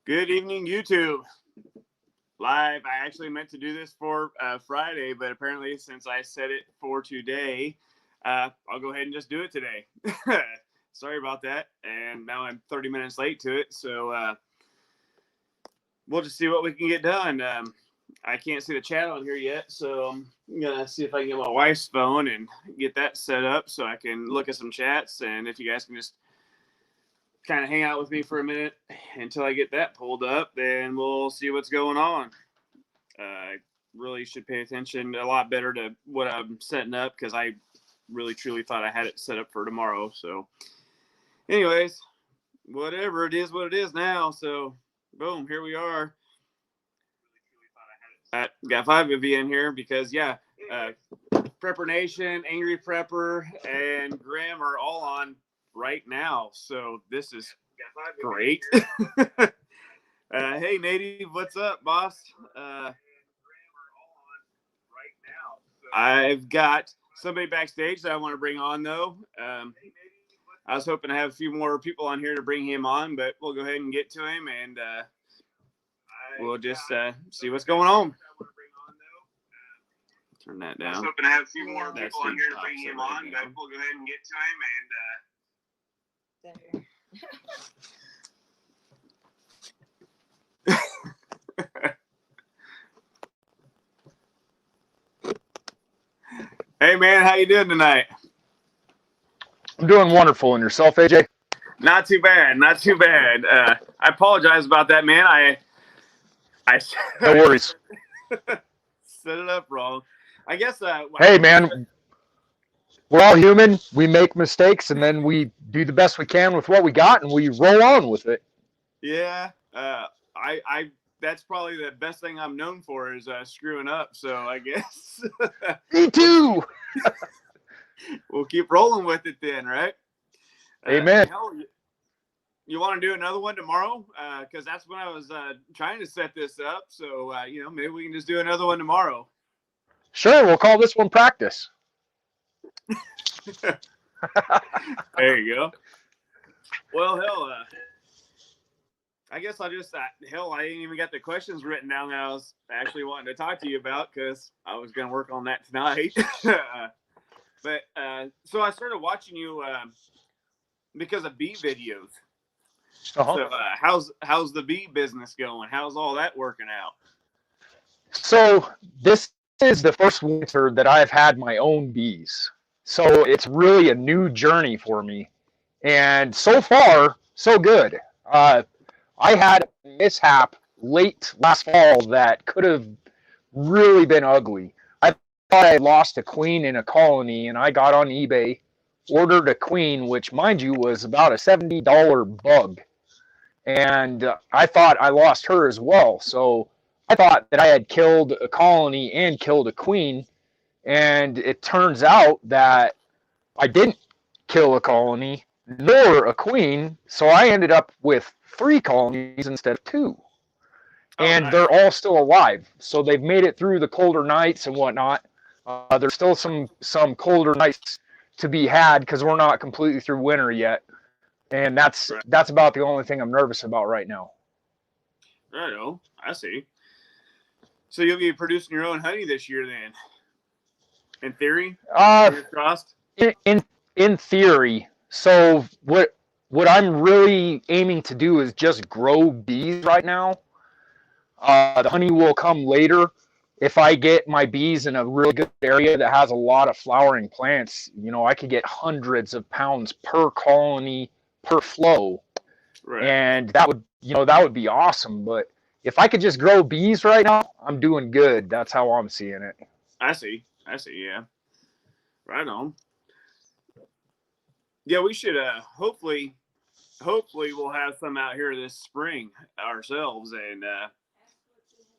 Good evening, YouTube. Live. I actually meant to do this for Friday, but apparently since I set it for today, I'll go ahead and just do it today. Sorry about that. And now I'm 30 minutes late to it, so we'll just see what we can get done. I can't see the chat on here yet, so I'm going to see if I can get my wife's phone and get that set up so I can look at some chats. And if you guys can just kind of hang out with me for a minute until I get that pulled up, then we'll see what's going on. I really should pay attention a lot better to what I'm setting up because I really truly thought I had it set up for tomorrow. So anyways, whatever, it is what it is now. So boom, here we are. Got 5 of you in here because Prepper Nation, Angry Prepper, and Grim are all on right now, so this is great. Hey Native, what's up, boss? I've got somebody backstage that I want to bring on though. I was hoping to have a few more people on here to bring him on, but we'll go ahead and get to him and we'll just see what's going on. Turn that down. I was hoping to have a few more people on here to bring him on, but we'll go ahead and get to him and Hey man, how you doing tonight? I'm doing wonderful. And yourself, AJ? Not too bad, not too bad. I apologize about that, man. I No worries. Set it up wrong. I guess. Hey man, we're all human. We make mistakes, and then we do the best we can with what we got, and we roll on with it. Yeah, I that's probably the best thing I'm known for is screwing up. So I guess. Me too. We'll keep rolling with it then, right? Amen. You want to do another one tomorrow? Because that's when I was trying to set this up. So maybe we can just do another one tomorrow. Sure, we'll call this one practice. There you go. Well, hell, I guess I'll just, I ain't even got the questions written down that I was actually wanting to talk to you about because I was going to work on that tonight. But so I started watching you because of bee videos. Uh-huh. So how's the bee business going? How's all that working out? So this is the first winter that I've had my own bees. So it's really a new journey for me. And so far, so good. I had a mishap late last fall that could have really been ugly. I thought I lost a queen in a colony, and I got on eBay, ordered a queen, which, mind you, was about a $70 bug. And I thought I lost her as well. So I thought that I had killed a colony and killed a queen, and it turns out that I didn't kill a colony nor a queen, so I ended up with 3 colonies instead of 2. And they're all still alive, so they've made it through the colder nights and whatnot. There's still some colder nights to be had because we're not completely through winter yet, and that's about the only thing I'm nervous about right now. Right on. I see. So you'll be producing your own honey this year, then? In theory? In theory. So what I'm really aiming to do is just grow bees right now. The honey will come later. If I get my bees in a really good area that has a lot of flowering plants, I could get hundreds of pounds per colony per flow. Right. And that would be awesome. But if I could just grow bees right now, I'm doing good. That's how I'm seeing it. I see. Yeah. Right on. Yeah, we should hopefully we'll have some out here this spring ourselves. And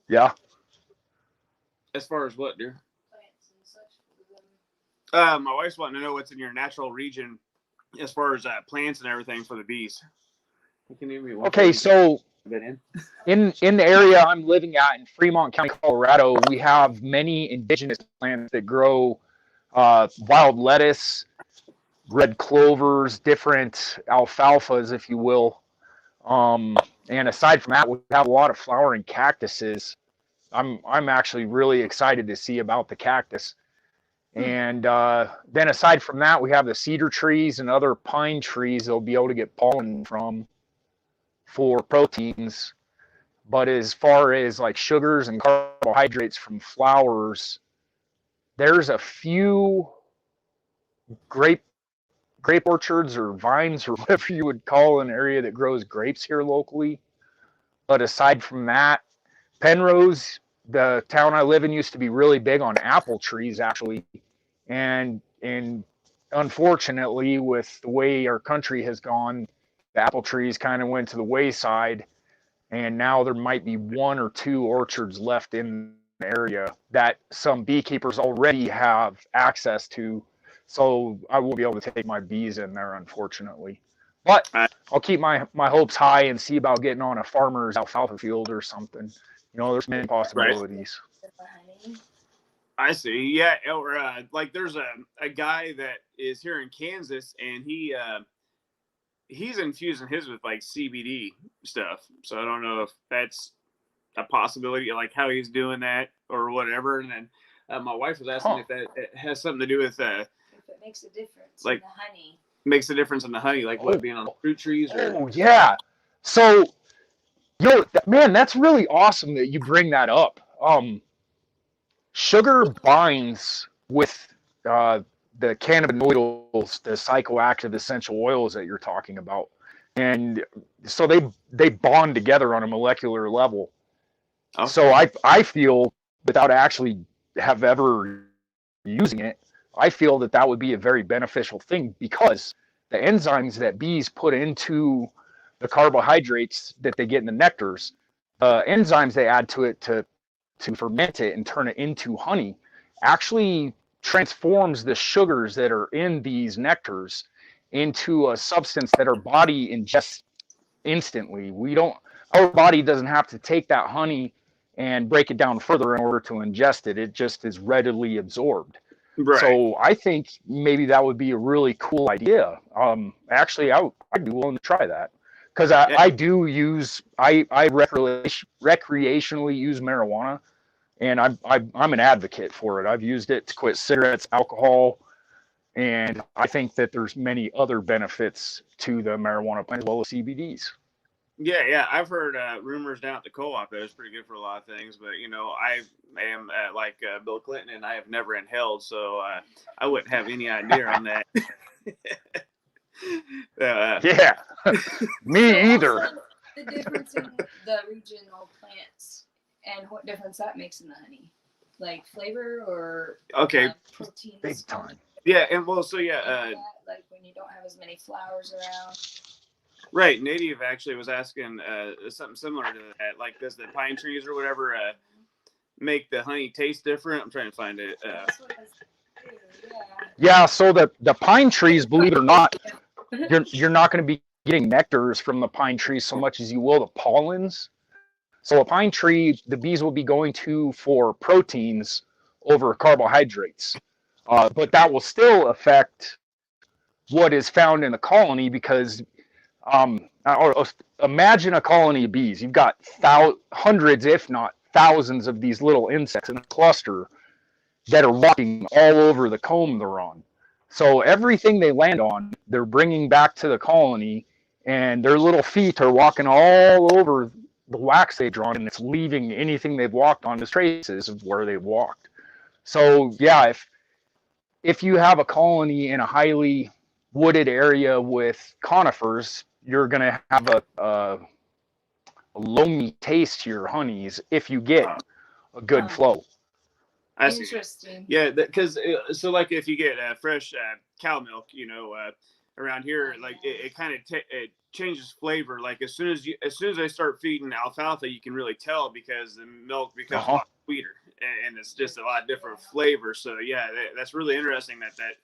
yeah. As far as what, dear? My wife's wanting to know what's in your natural region as far as plants and everything for the bees. Okay, so in the area I'm living at in Fremont County, Colorado, we have many indigenous plants that grow wild lettuce, red clovers, different alfalfas, if you will. And aside from that, we have a lot of flowering cactuses. I'm actually really excited to see about the cactus. And then aside from that, we have the cedar trees and other pine trees they'll be able to get pollen from for proteins. But as far as like sugars and carbohydrates from flowers, there's a few grape orchards or vines or whatever you would call an area that grows grapes here locally. But aside from that, Penrose, the town I live in, used to be really big on apple trees actually, and unfortunately, with the way our country has gone, the apple trees kind of went to the wayside, and now there might be one or two orchards left in the area that some beekeepers already have access to. So I won't be able to take my bees in there, unfortunately. But I, I'll keep my hopes high and see about getting on a farmer's alfalfa field or something. You know, there's many right. possibilities. I see. Yeah, or like there's a guy that is here in Kansas, and he's infusing his with like CBD stuff. So I don't know if that's a possibility, like how he's doing that or whatever. And then my wife was asking if that it has something to do with if it makes a difference like in the honey. makes a difference in the honey, like what being on the fruit trees. Or... Oh yeah. So, man, that's really awesome that you bring that up. Sugar binds with the cannabinoids, the psychoactive essential oils that you're talking about, and so they bond together on a molecular level. Okay. So I feel, without actually have ever using it, I feel that would be a very beneficial thing, because the enzymes that bees put into the carbohydrates that they get in the nectars, enzymes they add to it to ferment it and turn it into honey, actually transforms the sugars that are in these nectars into a substance that our body ingests instantly. Our body doesn't have to take that honey and break it down further in order to ingest it. It just is readily absorbed. Right. So I think maybe that would be a really cool idea. Actually, I'd be willing to try that, because I recreationally use marijuana, and I'm an advocate for it. I've used it to quit cigarettes, alcohol, and I think that there's many other benefits to the marijuana plant as well as CBDs. Yeah, I've heard rumors down at the co-op that it's pretty good for a lot of things, but I am like Bill Clinton, and I have never inhaled, so I wouldn't have any idea on that. Yeah, me either. The difference in the regional plants and what difference that makes in the honey, like flavor or proteins. Big time. Yeah, and well, so yeah, like when you don't have as many flowers around. Right, Native actually was asking something similar to that. Like, does the pine trees or whatever make the honey taste different? I'm trying to find it. Yeah, so the pine trees, believe it or not, you're not going to be getting nectars from the pine trees so much as you will the pollens. So a pine tree, the bees will be going to for proteins over carbohydrates, but that will still affect what is found in the colony, because imagine a colony of bees. You've got hundreds, if not thousands, of these little insects in a cluster that are walking all over the comb they're on. So everything they land on, they're bringing back to the colony, and their little feet are walking all over the wax they've drawn, and it's leaving anything they've walked on as traces of where they walked. So yeah, if you have a colony in a highly wooded area with conifers, you're going to have a loamy taste to your honeys if you get a good flow. Interesting. Yeah, because so like if you get fresh cow milk, around here, like it kind of it changes flavor. Like as soon as they start feeding alfalfa, you can really tell, because the milk becomes a lot sweeter, and it's just a lot different flavor. So yeah, that's really interesting. That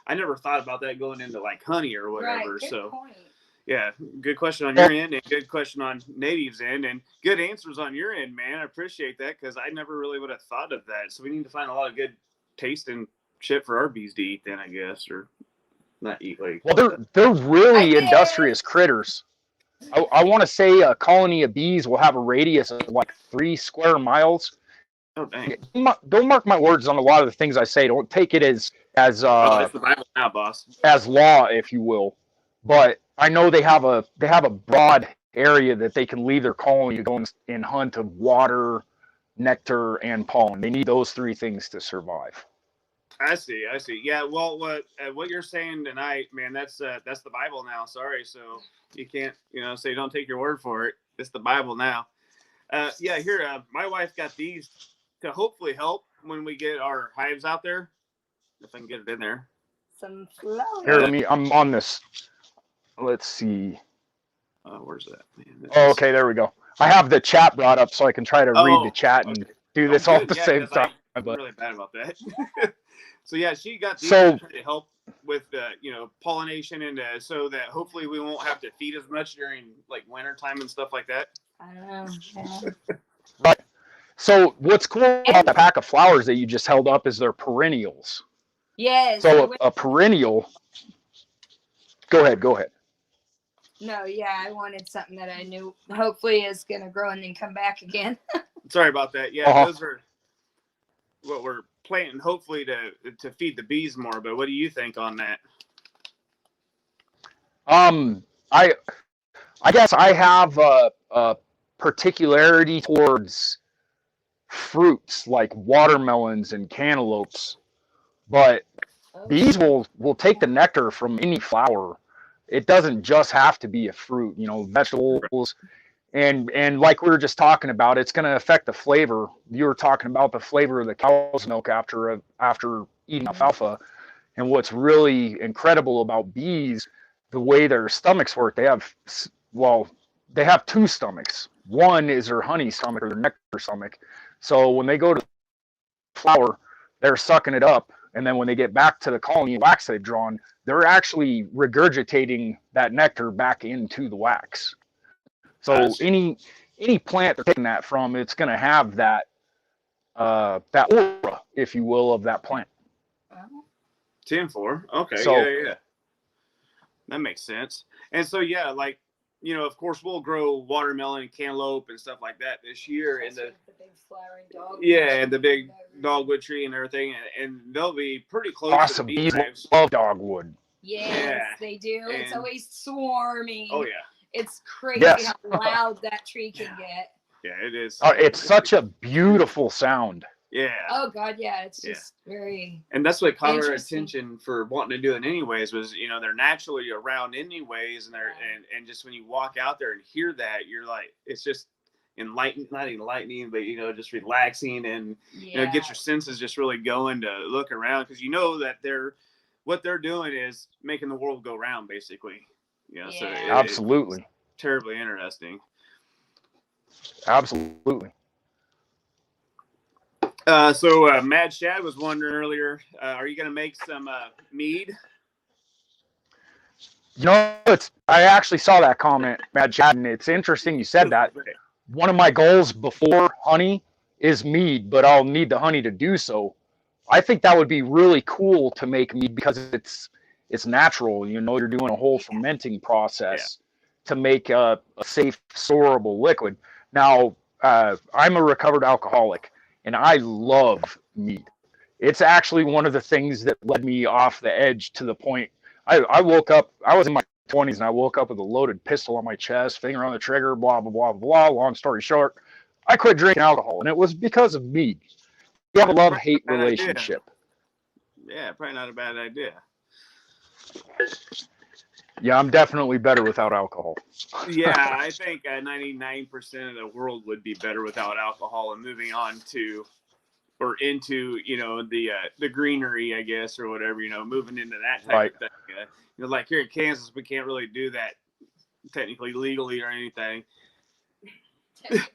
I never thought about that going into like honey or whatever. Right, good point. Yeah, good question on your end, and good question on Native's end, and good answers on your end, man. I appreciate that, because I never really would have thought of that. So we need to find a lot of good tasting shit for our bees to eat then, I guess, or not eat like. Well, they're really industrious critters. I want to say a colony of bees will have a radius of like 3 square miles. Oh dang. Don't mark my words on a lot of the things I say. Don't take it as Oh, it's the Bible now, boss. as law, if you will. But I know they have a broad area that they can leave their colony to go and hunt of water, nectar, and pollen. They need those 3 things to survive. I see. Yeah. Well, what you're saying tonight, man, that's the Bible now. Sorry, so you can't, say don't take your word for it. It's the Bible now. Yeah. Here, my wife got these to hopefully help when we get our hives out there. If I can get it in there. Some flowers. Here, I'm on this. Let's see. Where's that? Man, okay, there we go. I have the chat brought up so I can try to read the chat and do this all at the same time. I'm really bad about that. So yeah, she got these So to help with pollination and so that hopefully we won't have to feed as much during like winter time and stuff like that. I don't know. Yeah. right. So what's cool about the pack of flowers that you just held up is they're perennials. Yes. So a perennial. Go ahead. No, yeah, I wanted something that I knew hopefully is gonna grow and then come back again. Sorry about that. Yeah, those are what we're planting, hopefully to feed the bees more. But what do you think on that? I guess I have a particularity towards fruits like watermelons and cantaloupes, but bees will take the nectar from any flower. It doesn't just have to be a fruit, vegetables. And like we were just talking about, it's going to affect the flavor. You were talking about the flavor of the cow's milk after eating alfalfa. And what's really incredible about bees, the way their stomachs work, they have 2 stomachs. One is their honey stomach or their nectar stomach. So when they go to the flower, they're sucking it up. And then when they get back to the colony of wax they've drawn, they're actually regurgitating that nectar back into the wax. So any plant they're taking that from, it's going to have that aura, if you will, of that plant. 10-4. Okay. So, yeah. That makes sense. And so yeah, like of course we'll grow watermelon and cantaloupe and stuff like that this year. And the big flowering dogwood. Yeah, and the big dogwood tree and everything, and they'll be pretty close awesome. to the bees. Love dogwood. Yes, they do. And it's always swarming. Oh yeah. It's crazy how loud that tree can get. Yeah, it is. It's such a beautiful sound. Yeah. Oh God, yeah. It's just very. And that's what caught our attention for wanting to do it anyways. Was they're naturally around anyways, and they're and just when you walk out there and hear that, you're like, it's just enlightening, not enlightening, but just relaxing and get your senses just really going to look around because that what they're doing is making the world go round basically. So absolutely it's terribly interesting. Absolutely. So Mad Shad was wondering earlier, are you going to make some mead? I actually saw that comment, Mad Shad, and it's interesting you said that. One of my goals before honey is mead, but I'll need the honey to do so. I think that would be really cool to make mead because it's natural. You're doing a whole fermenting process to make a safe, storable liquid. Now, I'm a recovered alcoholic, and I love mead. It's actually one of the things that led me off the edge to the point. I woke up, I was in my 20s, and I woke up with a loaded pistol on my chest, finger on the trigger, blah, blah, blah, blah. Long story short, I quit drinking alcohol, and it was because of mead. You have a love-hate relationship. Yeah, probably not a bad idea. Yeah, I'm definitely better without alcohol. Yeah, I think 99% of the world would be better without alcohol and moving on to or into, the greenery, I guess, or whatever, moving into that type of thing. Like here in Kansas, we can't really do that technically legally or anything.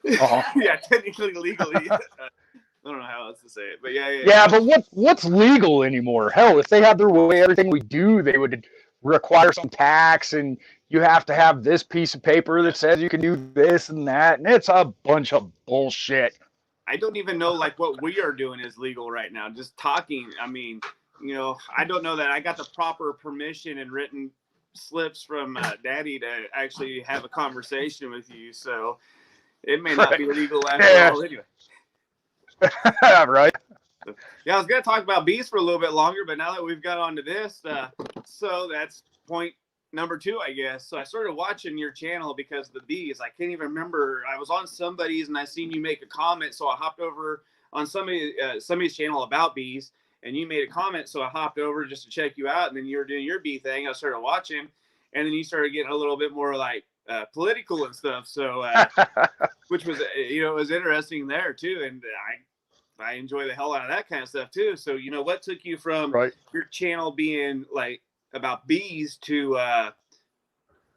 Yeah, technically legally. I don't know how else to say it, but yeah. But what's legal anymore? Hell, if they had their way, everything we do, they would require some tax, and you have to have this piece of paper that says you can do this and that, and it's a bunch of bullshit. I don't even know what we are doing is legal right now. Just talking. I mean, I don't know that I got the proper permission and written slips from Daddy to actually have a conversation with you. So it may not be legal after all anyway. Right. Yeah, I was going to talk about bees for a little bit longer, but now that we've got onto this, so that's point number 2, I guess. So I started watching your channel because of the bees. I can't even remember. I was on somebody's and I seen you make a comment, so I hopped over on somebody's channel about bees, and you made a comment, so I hopped over just to check you out, and then you were doing your bee thing. I started watching, and then you started getting a little bit more like political and stuff. So, which was it was interesting there too, and I enjoy the hell out of that kind of stuff too. So, what took you from your channel being like about bees to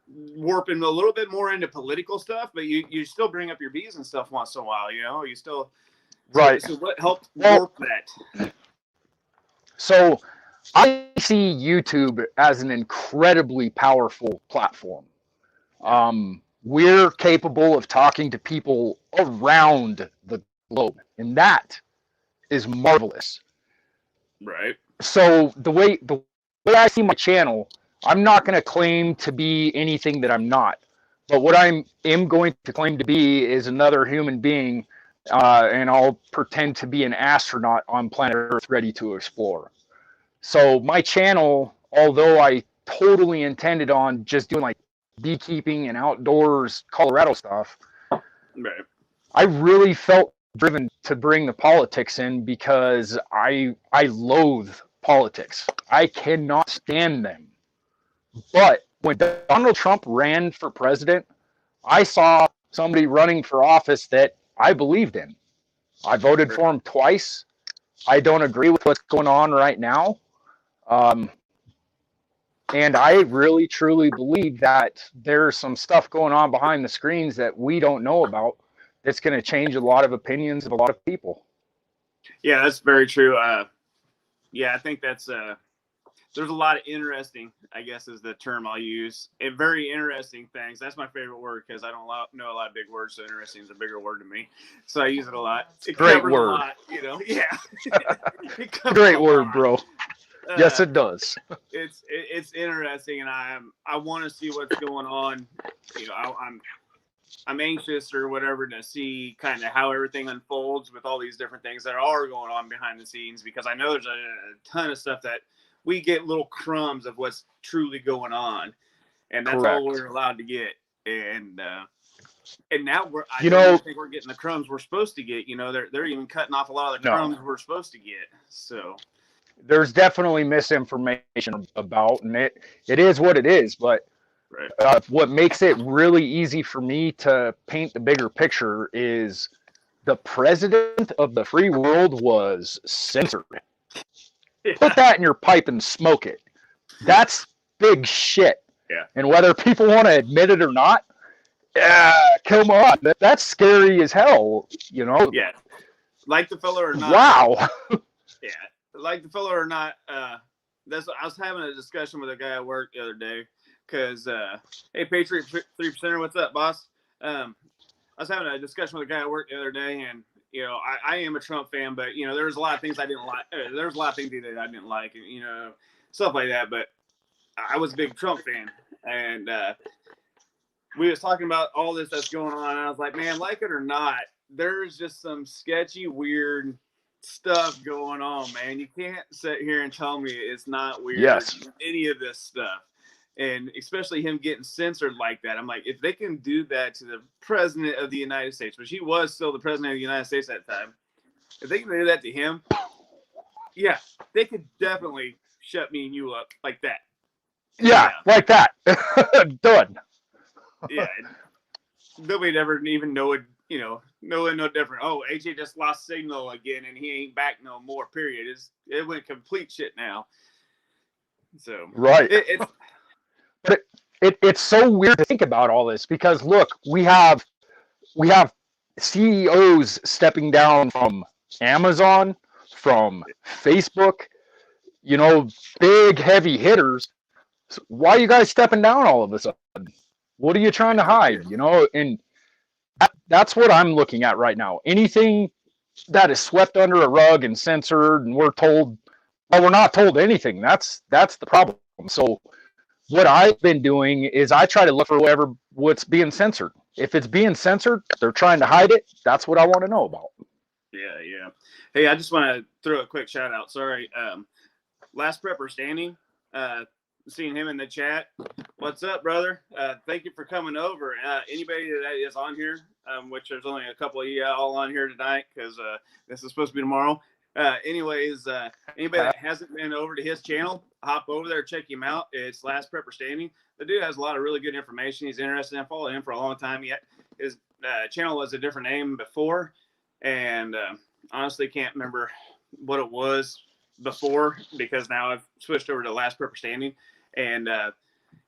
warping a little bit more into political stuff, but you still bring up your bees and stuff once in a while, you still. Right. So what helped warp that? So I see YouTube as an incredibly powerful platform. We're capable of talking to people around the globe, and that is marvelous. Right. So the way I see my channel, I'm not going to claim to be anything that I'm not. But what I am going to claim to be is another human being, and I'll pretend to be an astronaut on planet Earth ready to explore. So my channel, although I totally intended on just doing like beekeeping and outdoors Colorado stuff, right, I really felt driven to bring the politics in because I loathe politics. I cannot stand them. But when Donald Trump ran for president, I saw somebody running for office that I believed in. I voted for him twice. I don't agree with what's going on right now. And I really, truly believe that there's some stuff going on behind the screens that we don't know about that's going to change a lot of opinions of a lot of people. Yeah, that's very true. Yeah, I think that's there's a lot of interesting, I guess is the term I'll use, and very interesting things. That's my favorite word because I don't know a lot of big words, so interesting is a bigger word to me. So I use it a lot. It Great word. A lot, yeah. Great word, bro. Yes, it does. It's interesting, and I want to see what's going on. I'm anxious or whatever to see kind of how everything unfolds with all these different things that are going on behind the scenes, because I know there's a ton of stuff that we get little crumbs of what's truly going on, and that's all we're allowed to get. And now I don't think we're getting the crumbs we're supposed to get. They're even cutting off a lot of the crumbs we're supposed to get. So there's definitely misinformation about, and it is what it is. But what makes it really easy for me to paint the bigger picture is the president of the free world was censored. Yeah. Put that in your pipe and smoke it. That's big shit. Yeah. And whether people want to admit it or not, come on. That's scary as hell, Yeah. Like the fella or not. Wow. Yeah. Like the fella or not. I was having a discussion with a guy at work the other day because, hey, Patriot 3%er, what's up, boss? I was having a discussion with a guy at work the other day, and I am a Trump fan, but there's a lot of things I didn't like. There's a lot of things that I didn't like, and stuff like that. But I was a big Trump fan, and we was talking about all this that's going on. And I was like, man, like it or not, there's just some sketchy, weird stuff going on, man. You can't sit here and tell me it's not weird. Yes. Any of this stuff. And especially him getting censored like that. I'm like, if they can do that to the president of the United States, which he was still the president of the United States at the time, if they can do that to him, yeah, they could definitely shut me and you up like that. Yeah. Like that. Done. Yeah. Nobody'd ever even know it, no different. Oh, AJ just lost signal again and he ain't back no more, period. It went complete shit now. So, right. But it's so weird to think about all this because look, we have CEOs stepping down from Amazon, from Facebook, big heavy hitters. So why are you guys stepping down all of a sudden? What are you trying to hide? And that's what I'm looking at right now. Anything that is swept under a rug and censored, and we're told, well, we're not told anything. That's the problem. So what I've been doing is I try to look for what's being censored. If it's being censored, they're trying to hide it. That's what I want to know about. Yeah. Hey, I just want to throw a quick shout out. Sorry. Last Prepper Standing. Seeing him in the chat. What's up, brother? Thank you for coming over. Anybody that is on here, which there's only a couple of you all on here tonight because this is supposed to be tomorrow. Anyways, anybody that hasn't been over to his channel, hop over there, check him out. It's Last Prepper Standing. The dude has a lot of really good information. He's interested in following him for a long time. His channel was a different name before, and honestly can't remember what it was before because now I've switched over to Last Prepper Standing, and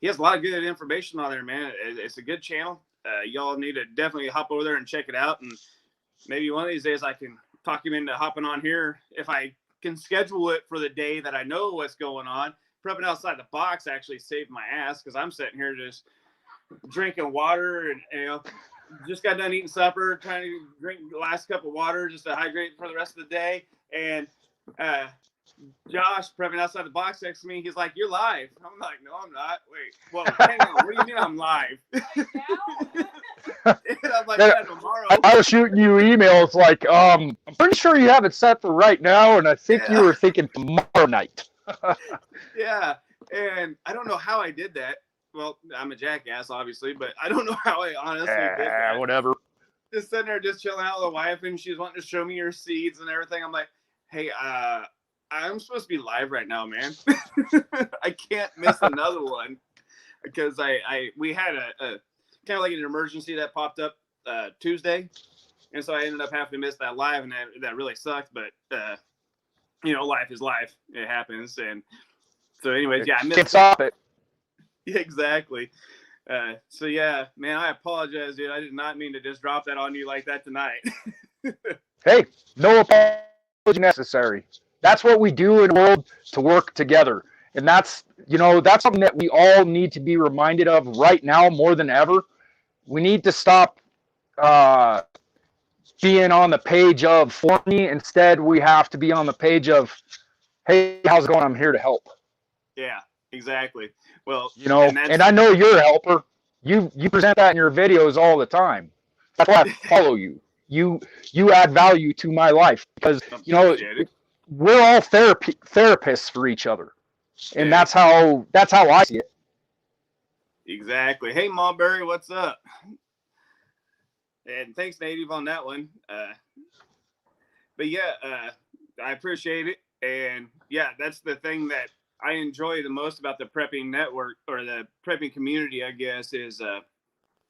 he has a lot of good information on there, man. It's a good channel. Y'all need to definitely hop over there and check it out, and maybe one of these days I can talk him into hopping on here if I can schedule it for the day that I know what's going on. Prepping outside the box actually saved my ass because I'm sitting here just drinking water and just got done eating supper, trying to drink the last cup of water just to hydrate for the rest of the day. And Josh, prepping outside the box next to me, he's like, "You're live." I'm like, "No, I'm not." Wait, well, hang on. What do you mean I'm live? And I'm like, "Yeah, tomorrow." I was shooting you emails like, I'm pretty sure you have it set for right now, and I think you were thinking tomorrow night. Yeah, and I don't know how I did that. Well, I'm a jackass, obviously, but I don't know how I honestly did that. Whatever. Just sitting there, just chilling out with the wife, and she's wanting to show me her seeds and everything. I'm like, "Hey, I'm supposed to be live right now, man. I can't miss another one because we had a kind of like an emergency that popped up Tuesday, and so I ended up having to miss that live, and that really sucked. But life is life; it happens. And so, anyways, yeah, I missed. Can't stop it. Yeah, exactly. So yeah, man, I apologize, dude. I did not mean to just drop that on you like that tonight. Hey, no apology necessary. That's what we do in the world, to work together. And that's something that we all need to be reminded of right now more than ever. We need to stop being on the page of for me. Instead, we have to be on the page of, hey, how's it going? I'm here to help. Yeah, exactly. Well, and I know you're a helper. You present that in your videos all the time. That's why I follow you. You add value to my life because we're all therapists for each other, and that's how I see it. Exactly. Hey, Mulberry, what's up? And thanks, Native, on that one. But yeah, I appreciate it, and yeah, that's the thing that I enjoy the most about the prepping network or the prepping community, I guess, is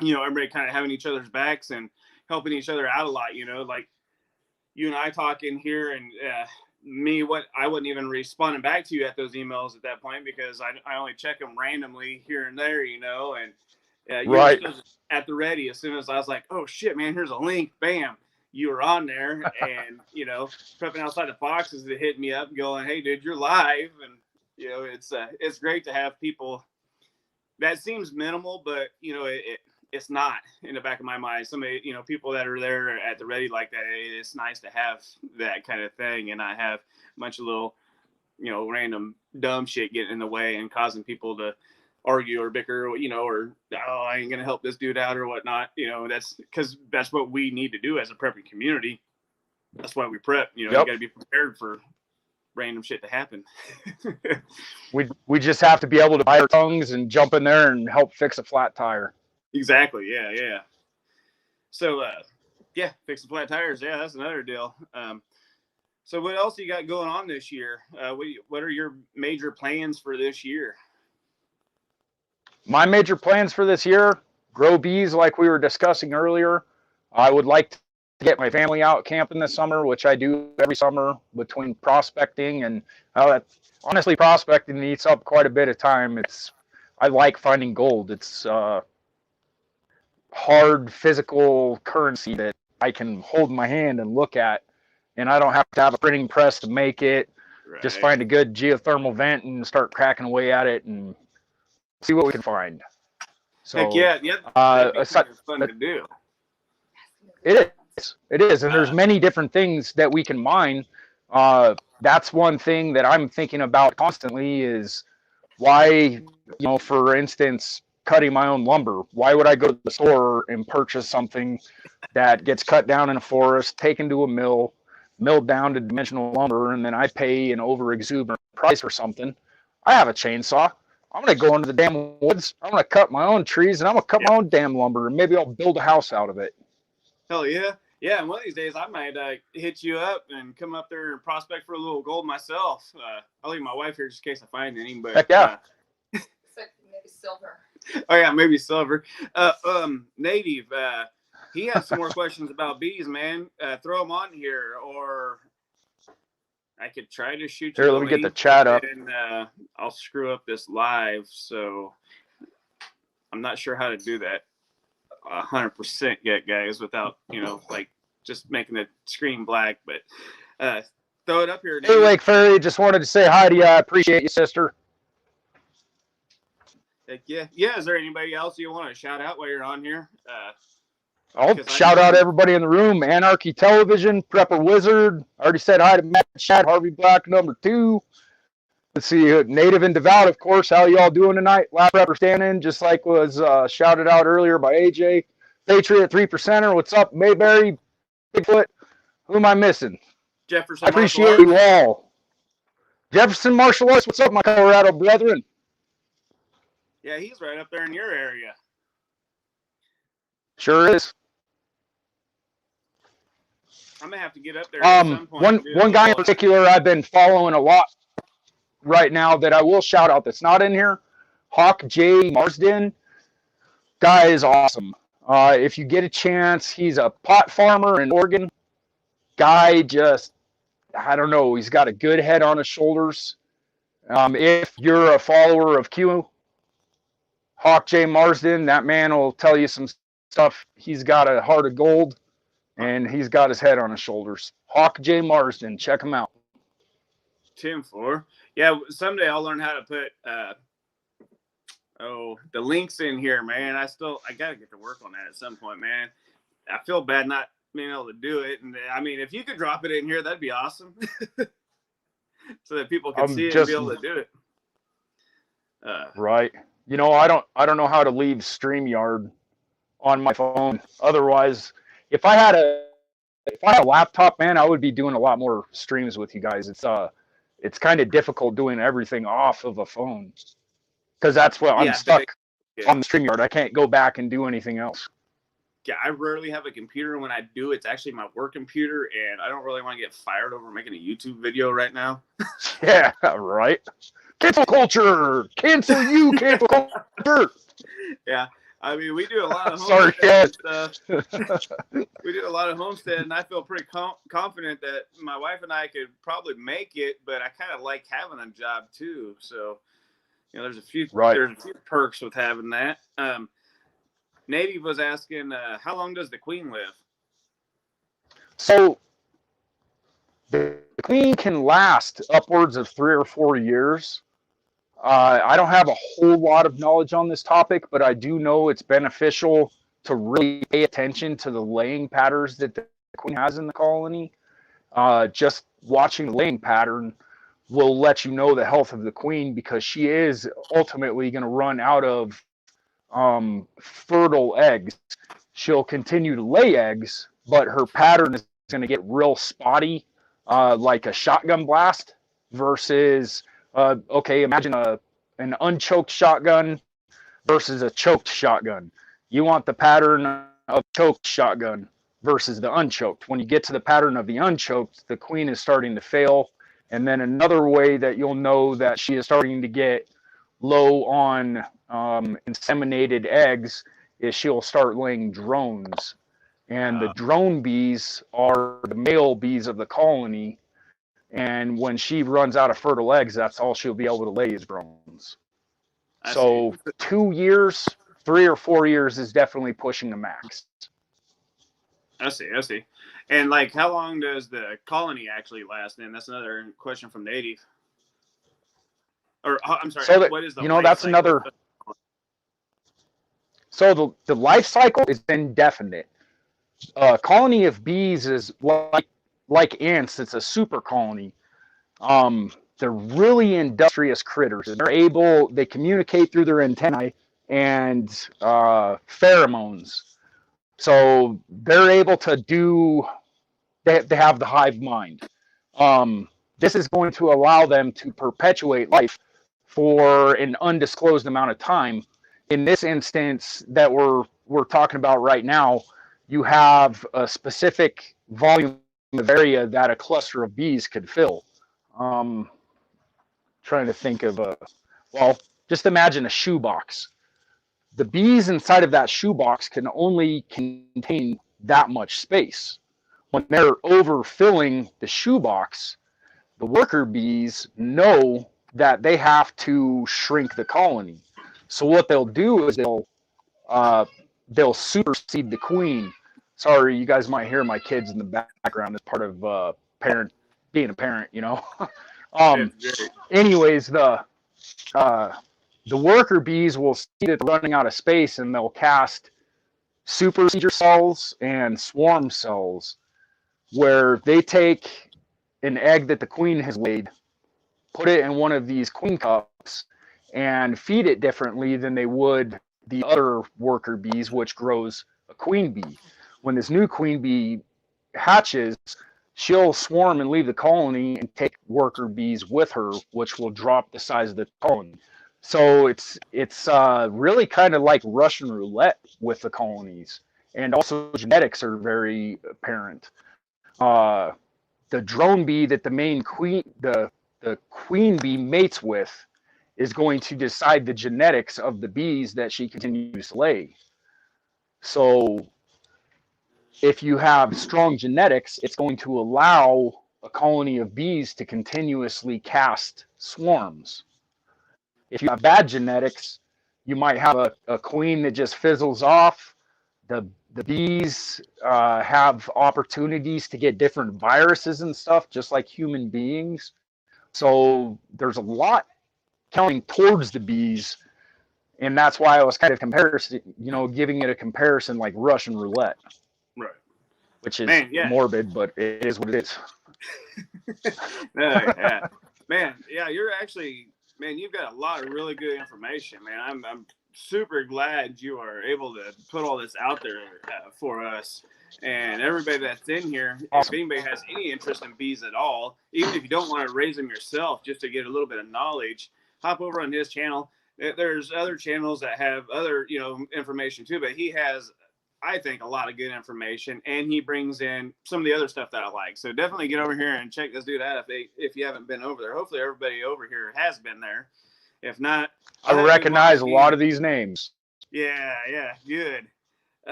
everybody kind of having each other's backs and helping each other out a lot. Like you and I talking here, and I wasn't even responding back to you at those emails at that point because I only check them randomly here and there, and you were still at the ready as soon as I was like, "Oh shit, man, here's a link," bam, you were on there, and prepping outside the boxes that hit me up going, "Hey, dude, you're live," and it's great to have people. That seems minimal, but it's not in the back of my mind. Somebody, people that are there at the ready like that, it's nice to have that kind of thing and not have a bunch of little, random dumb shit getting in the way and causing people to argue or bicker, or, oh, I ain't going to help this dude out or whatnot. That's because that's what we need to do as a prepping community. That's why we prep, you got to be prepared for random shit to happen. we just have to be able to bite our tongues and jump in there and help fix a flat tire. Exactly. Yeah. So, fixing flat tires. Yeah, that's another deal. So what else you got going on this year? What are your major plans for this year? My major plans for this year, grow bees like we were discussing earlier. I would like to get my family out camping this summer, which I do every summer between prospecting and honestly, prospecting eats up quite a bit of time. I like finding gold. It's hard physical currency that I can hold in my hand and look at, and I don't have to have a printing press to make it. Right. Just find a good geothermal vent and start cracking away at it and see what we can find. So heck yeah, it's fun to do. It is, and there's many different things that we can mine. That's one thing that I'm thinking about constantly is Why, for instance, cutting my own lumber? Why would I go to the store and purchase something that gets cut down in a forest, taken to a mill, milled down to dimensional lumber, and then I pay an over exuberant price for something? I have a chainsaw. I'm going to go into the damn woods. I'm going to cut my own trees, and I'm going to cut my own damn lumber, and maybe I'll build a house out of it. Hell yeah. Yeah, and one of these days I might hit you up and come up there and prospect for a little gold myself. I'll leave my wife here just in case I find any. But heck yeah. It's like maybe silver. Oh yeah, maybe silver. Native, he has some more questions about bees, man. Throw them on here, or I could try to shoot you. Here, let me get the chat up. And I'll screw up this live, so I'm not sure how to do that 100% yet, guys, without just making the screen black. But throw it up here. Hey, Lake Fairy, just wanted to say hi to you. I appreciate you, sister. Heck yeah. Yeah, is there anybody else you want to shout out while you're on here? I'll shout out everybody in the room. Anarchy Television, Prepper Wizard. I already said hi to Matt Chad, Harvey Black, #2. Let's see, Native and Devout, of course. How y'all doing tonight? Last Prepper standing, just like was shouted out earlier by AJ. Patriot 3%er, what's up? Mayberry, Bigfoot. Who am I missing? Jefferson. I appreciate you all. Jefferson Martial Arts, what's up, my Colorado brethren? Yeah, he's right up there in your area. Sure is. I'm gonna have to get up there at some point. One guy in particular I've been following a lot right now that I will shout out that's not in here. Hawk J. Marsden. Guy is awesome. If you get a chance, he's a pot farmer in Oregon. Guy just, I don't know, he's got a good head on his shoulders. If you're a follower of Q, Hawk J. Marsden, that man will tell you some stuff. He's got a heart of gold, and he's got his head on his shoulders. Hawk J. Marsden, check him out. 10-4. Yeah, someday I'll learn how to put the links in here, man. I gotta get to work on that at some point, man. I feel bad not being able to do it. And I mean, if you could drop it in here, that'd be awesome. So that people can see it and be able to do it. Right. I don't know how to leave StreamYard on my phone. Otherwise, if I had a laptop, man, I would be doing a lot more streams with you guys. It's kind of difficult doing everything off of a phone, because that's what I'm stuck on the StreamYard. I can't go back and do anything else. Yeah, I rarely have a computer. When I do, it's actually my work computer, and I don't really want to get fired over making a YouTube video right now. Yeah, right. Cancel culture. Cancel you, cancel culture. Yeah. I mean, we do a lot of homestead stuff. We do a lot of homestead, and I feel pretty confident that my wife and I could probably make it, but I kind of like having a job too. So, there's a few perks with having that. Native was asking, how long does the queen live? So the queen can last upwards of 3 or 4 years. I don't have a whole lot of knowledge on this topic, but I do know it's beneficial to really pay attention to the laying patterns that the queen has in the colony. Just watching the laying pattern will let you know the health of the queen, because she is ultimately going to run out of fertile eggs. She'll continue to lay eggs, but her pattern is going to get real spotty, like a shotgun blast versus imagine an unchoked shotgun versus a choked shotgun. You want the pattern of choked shotgun versus the unchoked. When you get to the pattern of the unchoked, the queen is starting to fail. And then another way that you'll know that she is starting to get low on inseminated eggs is she'll start laying drones. And the drone bees are the male bees of the colony. And when she runs out of fertile eggs, that's all she'll be able to lay is drones. So 2 years, 3 or 4 years is definitely pushing the max. I see. And like, how long does the colony actually last? Then that's another question from Native. Or I'm sorry, so what is the that's another. So the life cycle is indefinite. A colony of bees is like ants. It's a super colony. they're really industrious critters. They communicate through their antennae and pheromones. So they're able to they have the hive mind. This is going to allow them to perpetuate life for an undisclosed amount of time. In this instance that we're talking about right now, you have a specific volume of area that a cluster of bees could fill. Trying to think of well, just imagine a shoebox. The bees inside of that shoebox can only contain that much space. When they're overfilling the shoebox, the worker bees know that they have to shrink the colony. So what they'll do is they'll supersede the queen. Sorry, you guys might hear my kids in the background as part of being a parent, you know. Anyways, the worker bees will see that they're running out of space, and they'll cast supersedure cells and swarm cells, where they take an egg that the queen has laid, put it in one of these queen cups, and feed it differently than they would the other worker bees, which grows a queen bee. When this new queen bee hatches, she'll swarm and leave the colony and take worker bees with her, which will drop the size of the colony. So it's really kind of like Russian roulette with the colonies, and also genetics are very apparent. The drone bee that the queen bee mates with is going to decide the genetics of the bees that she continues to lay. So if you have strong genetics, it's going to allow a colony of bees to continuously cast swarms. If you have bad genetics, you might have a queen that just fizzles off. The bees have opportunities to get different viruses and stuff, just like human beings. So there's a lot counting towards the bees, and that's why I was kind of giving it a comparison like Russian roulette. Right. Which is morbid, but it is what it is. Yeah. Man, yeah, you've got a lot of really good information, man. I'm super glad you are able to put all this out there for us. And everybody that's in here, if anybody has any interest in bees at all, even if you don't want to raise them yourself, just to get a little bit of knowledge, hop over on his channel. There's other channels that have other, information too, but he has, I think, a lot of good information, and he brings in some of the other stuff that I like. So definitely get over here and check this dude out if you haven't been over there. Hopefully everybody over here has been there. If not, I recognize a lot of these names. Yeah, good.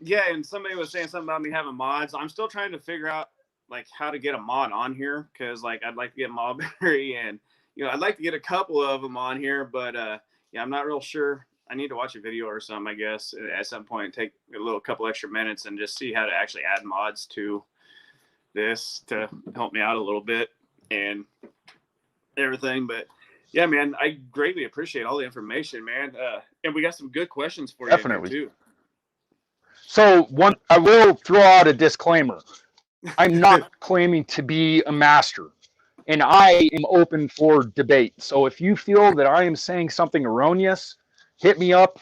Yeah, and somebody was saying something about me having mods. I'm still trying to figure out like how to get a mod on here, because like I'd like to get Mulberry, and I'd like to get a couple of them on here, but I'm not real sure. I need to watch a video or something, I guess, at some point, take a couple extra minutes and just see how to actually add mods to this to help me out a little bit and everything. But yeah, man, I greatly appreciate all the information, man. And we got some good questions for you too. So I will throw out a disclaimer. I'm not claiming to be a master, and I am open for debate. So if you feel that I am saying something erroneous, hit me up.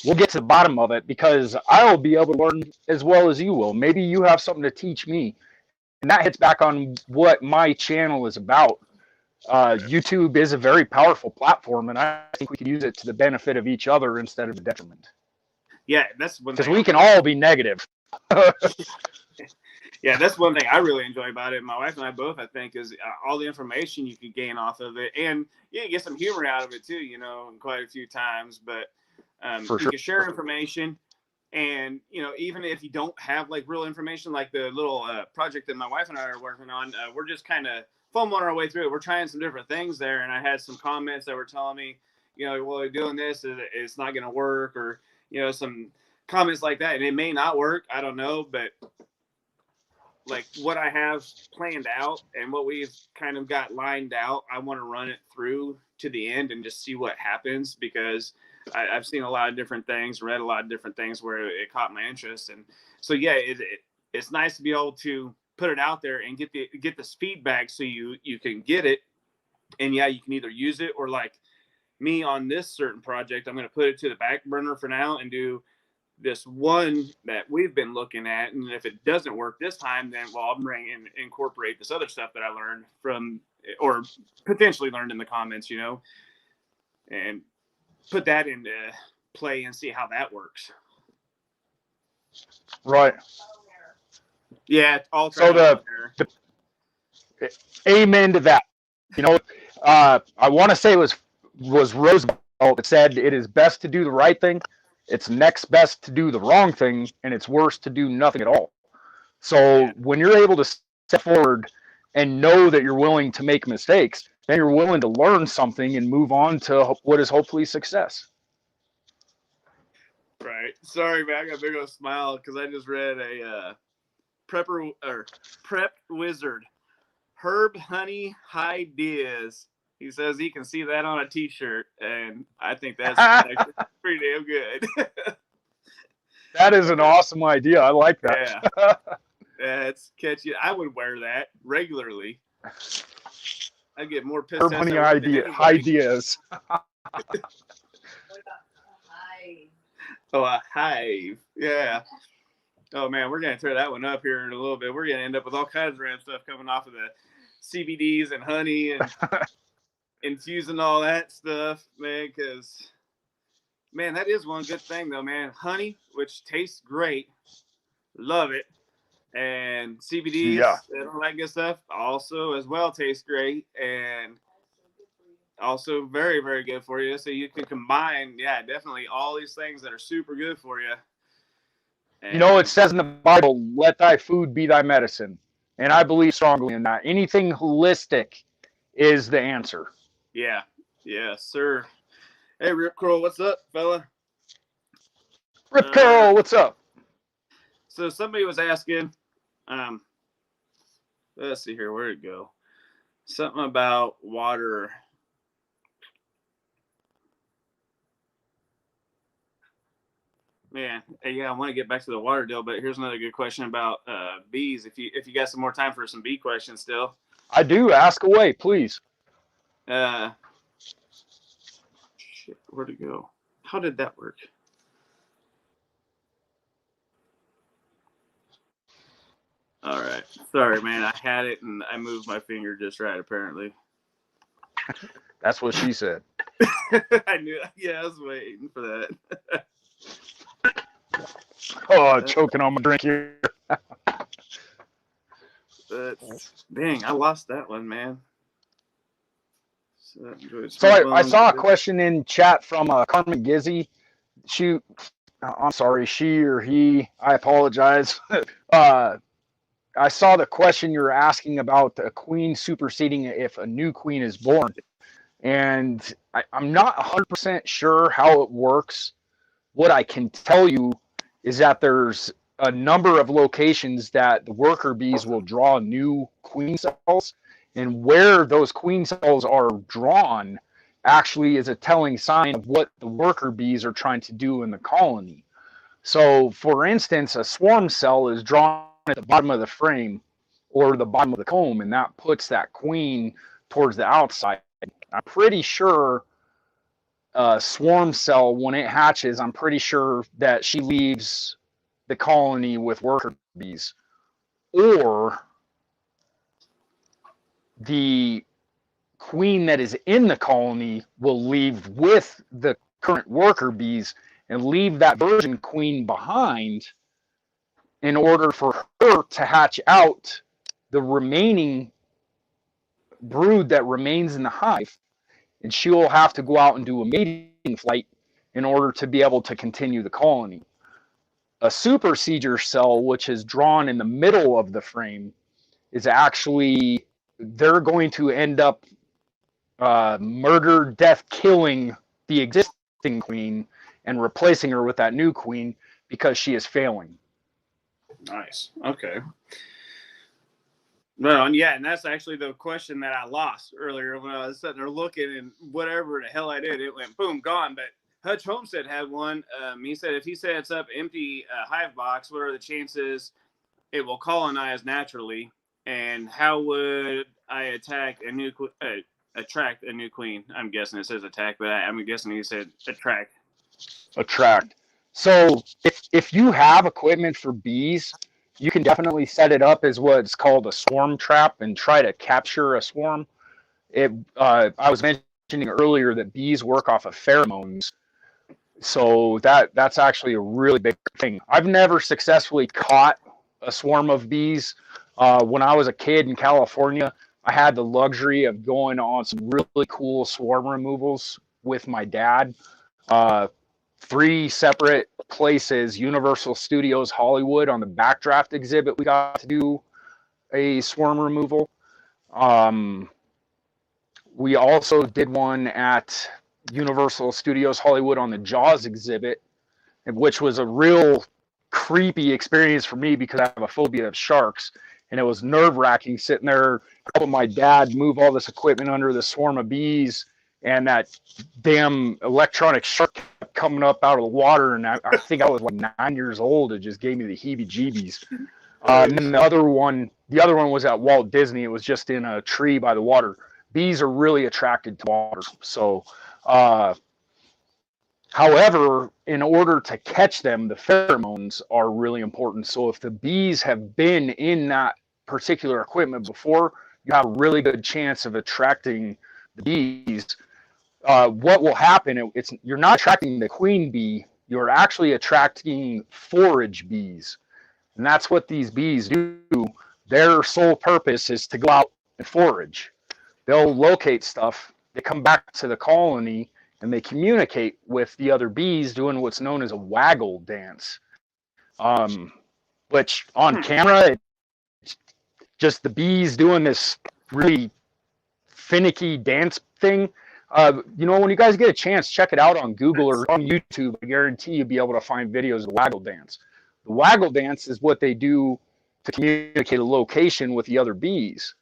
We'll get to the bottom of it, because I will be able to learn as well as you will. Maybe you have something to teach me. And that hits back on what my channel is about. YouTube is a very powerful platform, and I think we can use it to the benefit of each other instead of the detriment. Yeah, that's one thing. Because we can all be negative. Yeah, that's one thing I really enjoy about it. My wife and I both, I think, is all the information you can gain off of it. And you get some humor out of it too, quite a few times. But you can share information. And, even if you don't have like real information, like the little project that my wife and I are working on, we're just kind of fumbling our way through it. We're trying some different things there. And I had some comments that were telling me, well, we're doing this, it's not going to work, or, some comments like that. And it may not work. I don't know. But like what I have planned out and what we've kind of got lined out, I want to run it through to the end and just see what happens, because I've seen a lot of different things, read a lot of different things where it caught my interest. And so, yeah, it's nice to be able to put it out there and get this feedback so you can get it And yeah, you can either use it or like me on this certain project, I'm going to put it to the back burner for now and do this one that we've been looking at. And if it doesn't work this time, then I'll bring and incorporate this other stuff that I learned from, or potentially learned in the comments, you know, and put that into play and see how that works. Right. Yeah. All so the amen to that. You know, I want to say it was Roosevelt that said it is best to do the right thing. It's next best to do the wrong thing, and it's worse to do nothing at all. So when you're able to step forward and know that you're willing to make mistakes, then you're willing to learn something and move on to what is hopefully success. Right. Sorry, man. I got a big old smile because I just read a prep wizard, Herb Honey Ideas. He says he can see that on a T-shirt, and I think that's pretty damn good. That is an awesome idea. I like that. Yeah. That's catchy. I would wear that regularly. I'd get more pissed. Herb Honey Ideas. Oh, a hive. Yeah. Oh, man, we're going to tear that one up here in a little bit. We're going to end up with all kinds of random stuff coming off of the CBDs and honey and infusing all that stuff, man, because, man, that is one good thing, though, man. Honey, which tastes great. Love it. And CBDs and all that good stuff also as well tastes great. And also very, very good for you. So you can combine, definitely all these things that are super good for you. And, you know, it says in the Bible, let thy food be thy medicine. And I believe strongly in that. Anything holistic is the answer. Yeah. Yes, sir. Hey, Rip Curl, what's up, fella? Rip Curl, what's up? So somebody was asking, let's see here, where'd it go? Something about water. Man, yeah, I want to get back to the water deal, but here's another good question about bees. If you got some more time for some bee questions still. I do. Ask away, please. Shit, where'd it go? How did that work? All right. Sorry, man. I had it and I moved my finger just right, apparently. That's what she said. I knew. Yeah, I was waiting for that. Oh, choking on my drink here. Dang, I lost that one, man. So I saw a question in chat from Carmen Gizzy. I'm sorry, she or he. I apologize. I saw the question you were asking about a queen superseding if a new queen is born. And I'm not 100% sure how it works. What I can tell you is that there's a number of locations that the worker bees will draw new queen cells. And where those queen cells are drawn actually is a telling sign of what the worker bees are trying to do in the colony. So, for instance, a swarm cell is drawn at the bottom of the frame or the bottom of the comb, and that puts that queen towards the outside. I'm pretty sure a swarm cell, when it hatches, I'm pretty sure that she leaves the colony with worker bees. Or the queen that is in the colony will leave with the current worker bees and leave that virgin queen behind in order for her to hatch out the remaining brood that remains in the hive. And she will have to go out and do a mating flight in order to be able to continue the colony. A supersedure cell, which is drawn in the middle of the frame, is actually, they're going to end up murder, death, killing the existing queen and replacing her with that new queen because she is failing. Nice. Okay. Well, yeah, and that's actually the question that I lost earlier when I was sitting there looking, and whatever the hell I did, it went boom, gone. But Hutch Homestead had one. He said if he sets up empty hive box, what are the chances it will colonize naturally? And how would I attack a new attract a new queen. I'm guessing it says attack, but I'm guessing he said attract. Attract. So if you have equipment for bees, you can definitely set it up as what's called a swarm trap and try to capture a swarm. I was mentioning earlier that bees work off of pheromones, so that's actually a really big thing. I've never successfully caught a swarm of bees. When I was a kid in California, I had the luxury of going on some really cool swarm removals with my dad. 3 separate places, Universal Studios Hollywood on the Backdraft exhibit, we got to do a swarm removal. We also did one at Universal Studios Hollywood on the Jaws exhibit, which was a real creepy experience for me because I have a phobia of sharks. And it was nerve-wracking sitting there, helping my dad move all this equipment under the swarm of bees, and that damn electronic shark kept coming up out of the water. And I think I was like 9 years old. It just gave me the heebie-jeebies. And then the other one was at Walt Disney. It was just in a tree by the water. Bees are really attracted to water. So, however, in order to catch them, the pheromones are really important. So if the bees have been in that particular equipment before, you have a really good chance of attracting the bees. What will happen, you're not attracting the queen bee, you're actually attracting forage bees. And that's what these bees do. Their sole purpose is to go out and forage. They'll locate stuff, they come back to the colony, and they communicate with the other bees doing what's known as a waggle dance. Which on camera, it's just the bees doing this really finicky dance thing. When you guys get a chance, check it out on Google or on YouTube. I guarantee you'll be able to find videos of the waggle dance. The waggle dance is what they do to communicate a location with the other bees.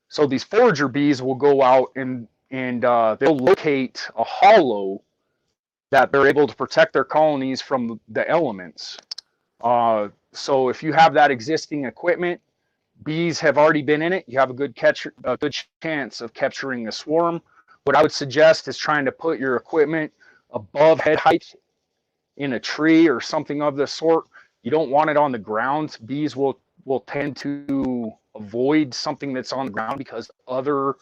So these forager bees will go out and they'll locate a hollow that they're able to protect their colonies from the elements. So if you have that existing equipment, bees have already been in it, you have a good chance of capturing a swarm. What I would suggest is trying to put your equipment above head height in a tree or something of the sort. You don't want it on the ground. Bees will tend to avoid something that's on the ground because other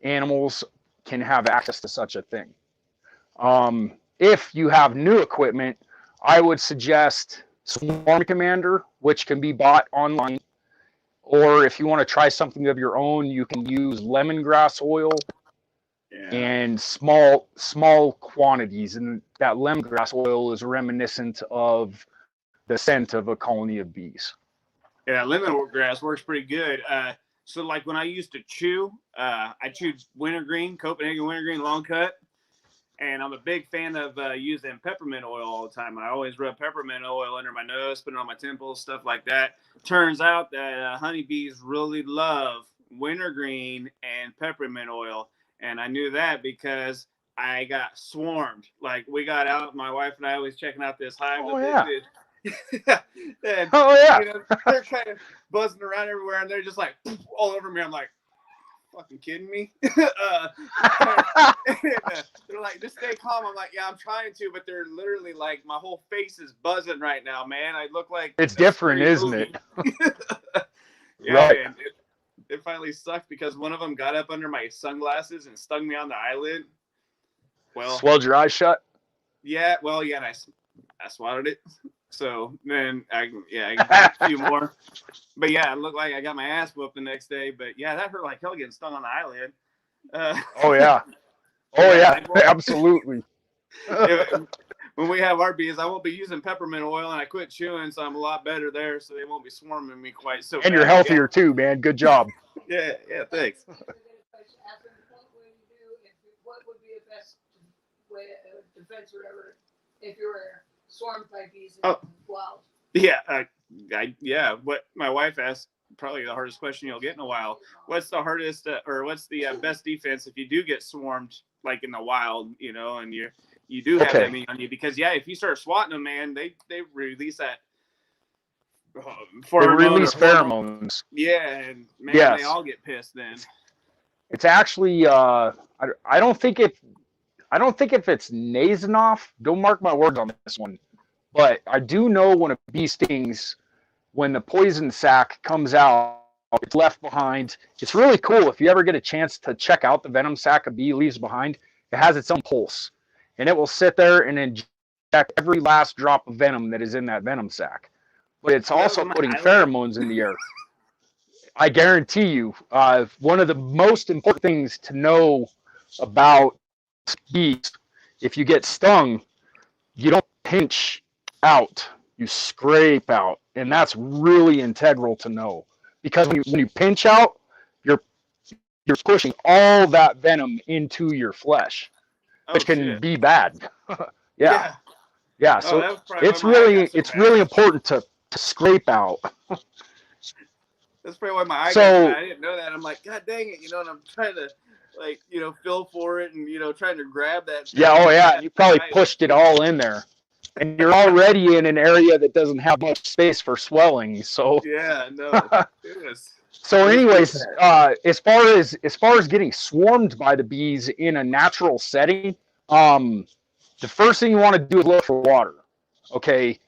animals can have access to such a thing. If you have new equipment, I would suggest Swarm Commander, which can be bought online. Or if you want to try something of your own, you can use lemongrass oil and small quantities. And that lemongrass oil is reminiscent of the scent of a colony of bees. Yeah, lemongrass works pretty good. So like when I used to chew, I chewed wintergreen, Copenhagen wintergreen long cut. And I'm a big fan of using peppermint oil all the time. I always rub peppermint oil under my nose, put it on my temples, stuff like that. Turns out that honeybees really love wintergreen and peppermint oil. And I knew that because I got swarmed. Like we got out, my wife and I was checking out this hive. Oh, yeah. And, oh, yeah. They're kind of buzzing around everywhere, and they're just like all over me. I'm like, fucking kidding me? They're like, just stay calm. I'm like, yeah, I'm trying to, but they're literally like, my whole face is buzzing right now, man. I look like it's different, isn't it? Yeah, right. And it finally sucked because one of them got up under my sunglasses and stung me on the eyelid. Well, swelled your eyes shut? Yeah, well, yeah, and I swallowed it. So then I got a few more. But yeah, it looked like I got my ass whooped the next day. But yeah, that hurt like hell getting stung on the eyelid. Oh yeah. Oh yeah, absolutely. When we have our bees, I won't be using peppermint oil, and I quit chewing, so I'm a lot better there, so they won't be swarming me quite so. And you're healthier too, man. Good job. Yeah, thanks. What would be the best way defense or whatever if you were swarmed by bees in wild? Yeah, what my wife asked, probably the hardest question you'll get in a while. What's the hardest or what's the best defense if you do get swarmed like in the wild, and you do have that many on you? Because if you start swatting them, man, they release that pheromones. Yeah, and man, they all get pissed then. It's actually I don't think if it's Nasonoff. Don't mark my words on this one, but I do know when a bee stings, when the poison sac comes out, it's left behind. It's really cool if you ever get a chance to check out the venom sac a bee leaves behind. It has its own pulse, and it will sit there and inject every last drop of venom that is in that venom sac. But it's also putting pheromones in the air. I guarantee you, one of the most important things to know about bees, if you get stung, you don't pinch out, you scrape out. And that's really integral to know. Because when you pinch out, you're pushing all that venom into your flesh, which can be bad. Yeah. So it's really important to scrape out. That's probably why my eye got, I didn't know that. I'm like, God dang it, and I'm trying to, feel for it and, trying to grab that. Yeah, you probably pushed it all in there. And you're already in an area that doesn't have much space for swelling, so. Yeah, no. So anyways, as far as getting swarmed by the bees in a natural setting, the first thing you want to do is look for water, okay?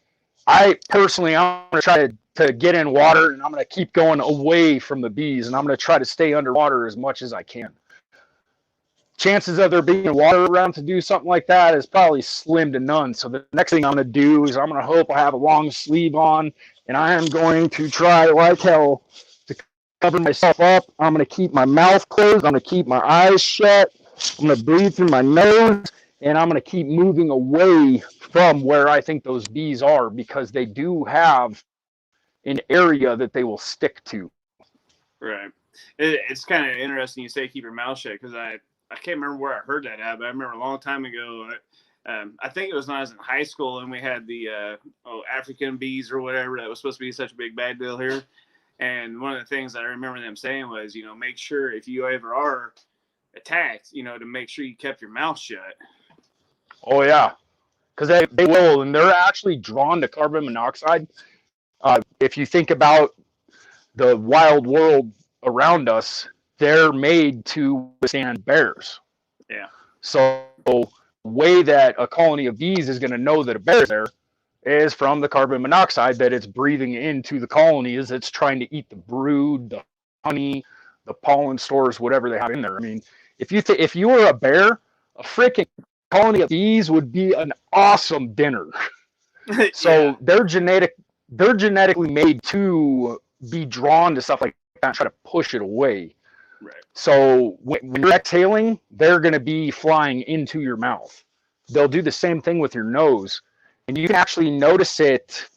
I'm going to try to get in water, and I'm going to keep going away from the bees, and I'm going to try to stay underwater as much as I can. Chances of there being water around to do something like that is probably slim to none. So the next thing I'm going to do is I'm going to hope I have a long sleeve on, and I am going to try like hell to cover myself up. I'm going to keep my mouth closed. I'm going to keep my eyes shut. I'm going to breathe through my nose, and I'm going to keep moving away from where I think those bees are, because they do have an area that they will stick to. Right. It's kind of interesting you say keep your mouth shut, because I can't remember where I heard that at, but I remember a long time ago, I think it was when I was in high school, and we had the African bees or whatever that was supposed to be such a big bad deal here. And one of the things I remember them saying was, make sure if you ever are attacked, to make sure you kept your mouth shut. Oh, yeah, because they will, and they're actually drawn to carbon monoxide. If you think about the wild world around us, they're made to withstand bears. Yeah. So the way that a colony of bees is going to know that a bear is there is from the carbon monoxide that it's breathing into the colony as it's trying to eat the brood, the honey, the pollen stores, whatever they have in there. I mean, if you were a bear, a freaking colony of bees would be an awesome dinner. So they're genetically made to be drawn to stuff like that and try to push it away. Right. So when you're exhaling, they're going to be flying into your mouth. They'll do the same thing with your nose. And you can actually notice it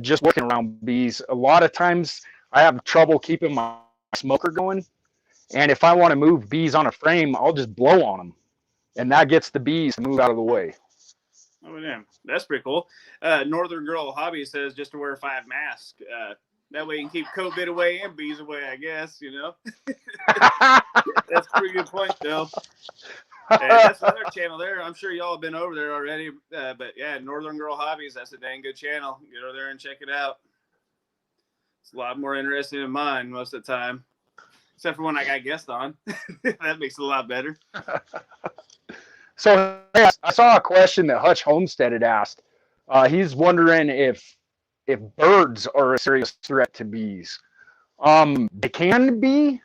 just working around bees. A lot of times I have trouble keeping my smoker going. And if I want to move bees on a frame, I'll just blow on them. And that gets the bees to move out of the way. Oh, damn. That's pretty cool. Northern Girl Hobby says just to wear 5 masks. That way you can keep COVID away and bees away, I guess, That's a pretty good point, though. That's another channel there. I'm sure y'all have been over there already. But, yeah, Northern Girl Hobbies, that's a dang good channel. Get over there and check it out. It's a lot more interesting than mine most of the time. Except for when I got guests on. That makes it a lot better. So I saw a question that Hutch Homestead had asked. He's wondering if birds are a serious threat to bees. They can be.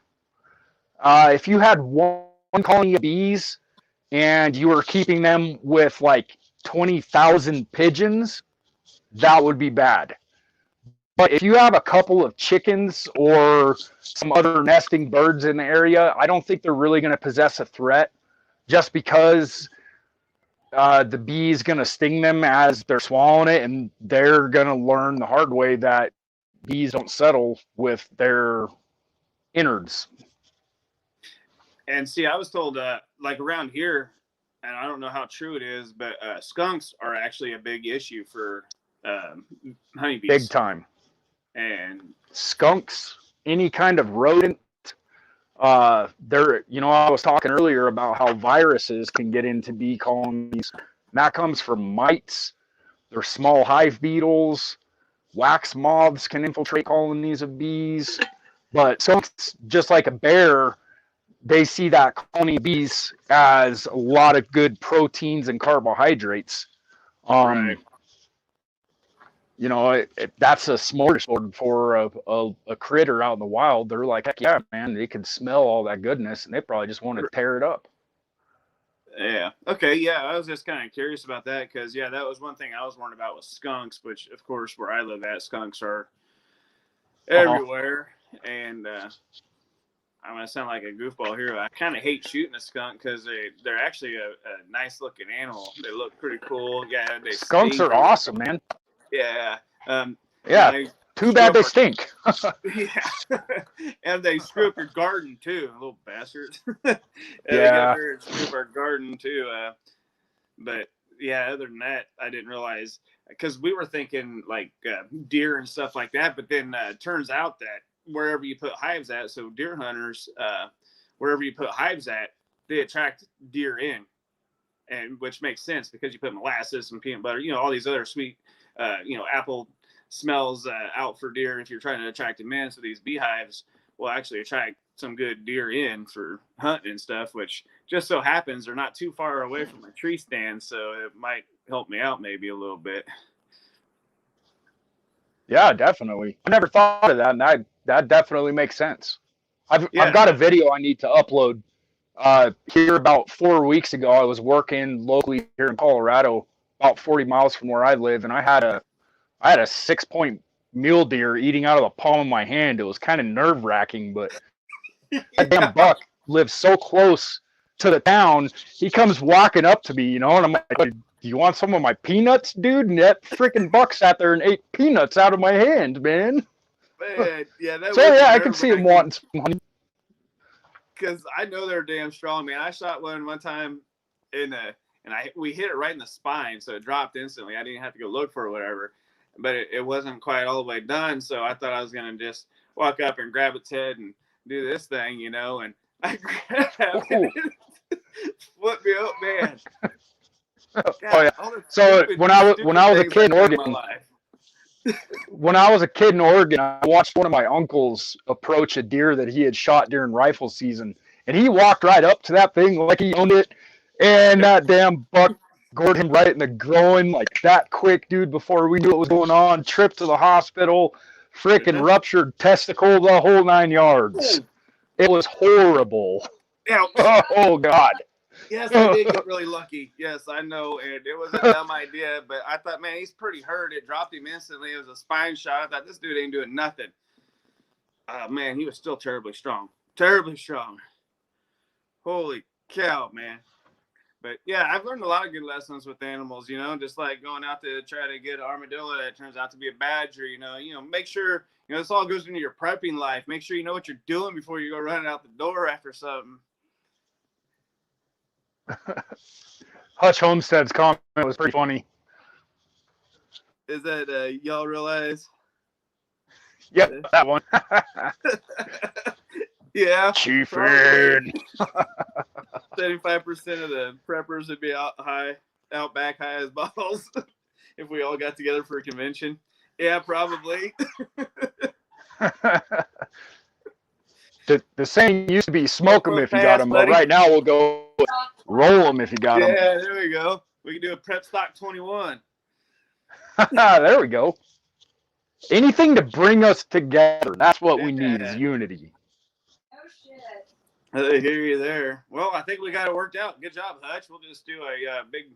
If you had one colony of bees and you were keeping them with like 20,000 pigeons, that would be bad. But if you have a couple of chickens or some other nesting birds in the area, I don't think they're really going to possess a threat, just because the bee is going to sting them as they're swallowing it, and they're going to learn the hard way that bees don't settle with their innards. And see, I was told, like around here, and I don't know how true it is, but skunks are actually a big issue for honeybees. Big time. And skunks, any kind of rodent, I was talking earlier about how viruses can get into bee colonies. And that comes from mites. There's small hive beetles. Wax moths can infiltrate colonies of bees. But skunks, just like a bear, they see that colony of bees as a lot of good proteins and carbohydrates. Right. You know, that's a smorgasbord for a critter out in the wild. They're like, heck yeah, man, they can smell all that goodness, and they probably just want to tear it up. Yeah. Okay. Yeah. I was just kind of curious about that because, yeah, that was one thing I was worried about with skunks, which, of course, where I live at, skunks are everywhere. And I'm going to sound like a goofball here. I kind of hate shooting a skunk because they're actually a nice looking animal. They look pretty cool. Yeah. Skunks are awesome, man. Yeah. Yeah. Too bad they stink. Yeah. And they screw up your garden too, little bastards. Yeah. They get there and screw up our garden too. But yeah, other than that, I didn't realize because we were thinking like deer and stuff like that. But then turns out that wherever you put hives at, so deer hunters, wherever you put hives at, they attract deer in, and which makes sense because you put molasses and peanut butter, all these other sweet, apple smells out for deer if you're trying to attract them in. So these beehives will actually attract some good deer in for hunting and stuff, which just so happens they're not too far away from a tree stand, so it might help me out maybe a little bit. Yeah, definitely. I never thought of that, and that definitely makes sense. I've got a video I need to upload. Here about 4 weeks ago, I was working locally here in Colorado, about 40 miles from where I live, and I had a 6-point mule deer eating out of the palm of my hand. It was kind of nerve-wracking, but that damn buck lives so close to the town. He comes walking up to me, and I'm like, do you want some of my peanuts, dude? And that freaking buck sat there and ate peanuts out of my hand, man. Man, yeah. So yeah, I can see him wanting some honey. Because I know they're damn strong, man. I shot one time we hit it right in the spine, so it dropped instantly. I didn't have to go look for it or whatever. But it wasn't quite all the way done, so I thought I was going to just walk up and grab its head and do this thing, and I grabbed it and flipped me up, man. God, oh yeah. So when I was a kid in Oregon, when I was a kid in Oregon, I watched one of my uncles approach a deer that he had shot during rifle season, and he walked right up to that thing like he owned it, and that damn buck gored him right in the groin like that quick, dude, before we knew what was going on. Trip to the hospital, freaking ruptured testicle, the whole 9 yards. It was horrible. Yeah. Oh, God. Yes, I did get really lucky. Yes, I know. And it was a dumb idea, but I thought, man, he's pretty hurt. It dropped him instantly. It was a spine shot. I thought, this dude ain't doing nothing. Man, he was still terribly strong. Terribly strong. Holy cow, man. But yeah, I've learned a lot of good lessons with animals, just like going out to try to get an armadillo that turns out to be a badger, make sure, this all goes into your prepping life. Make sure you know what you're doing before you go running out the door after something. Hutch Homestead's comment was pretty funny. Is that y'all realize? Yep, that one. Yeah. Chiefin. 75% of the preppers would be out back high as balls if we all got together for a convention. Yeah, probably. The saying used to be smoke them if you got them, but right now we'll go roll them if you got them. Yeah, there we go. We can do a prep stock 21. There we go. Anything to bring us together. That's what we need is unity. Oh, shit. I hear you there. Well, I think we got it worked out. Good job, Hutch. We'll just do a big,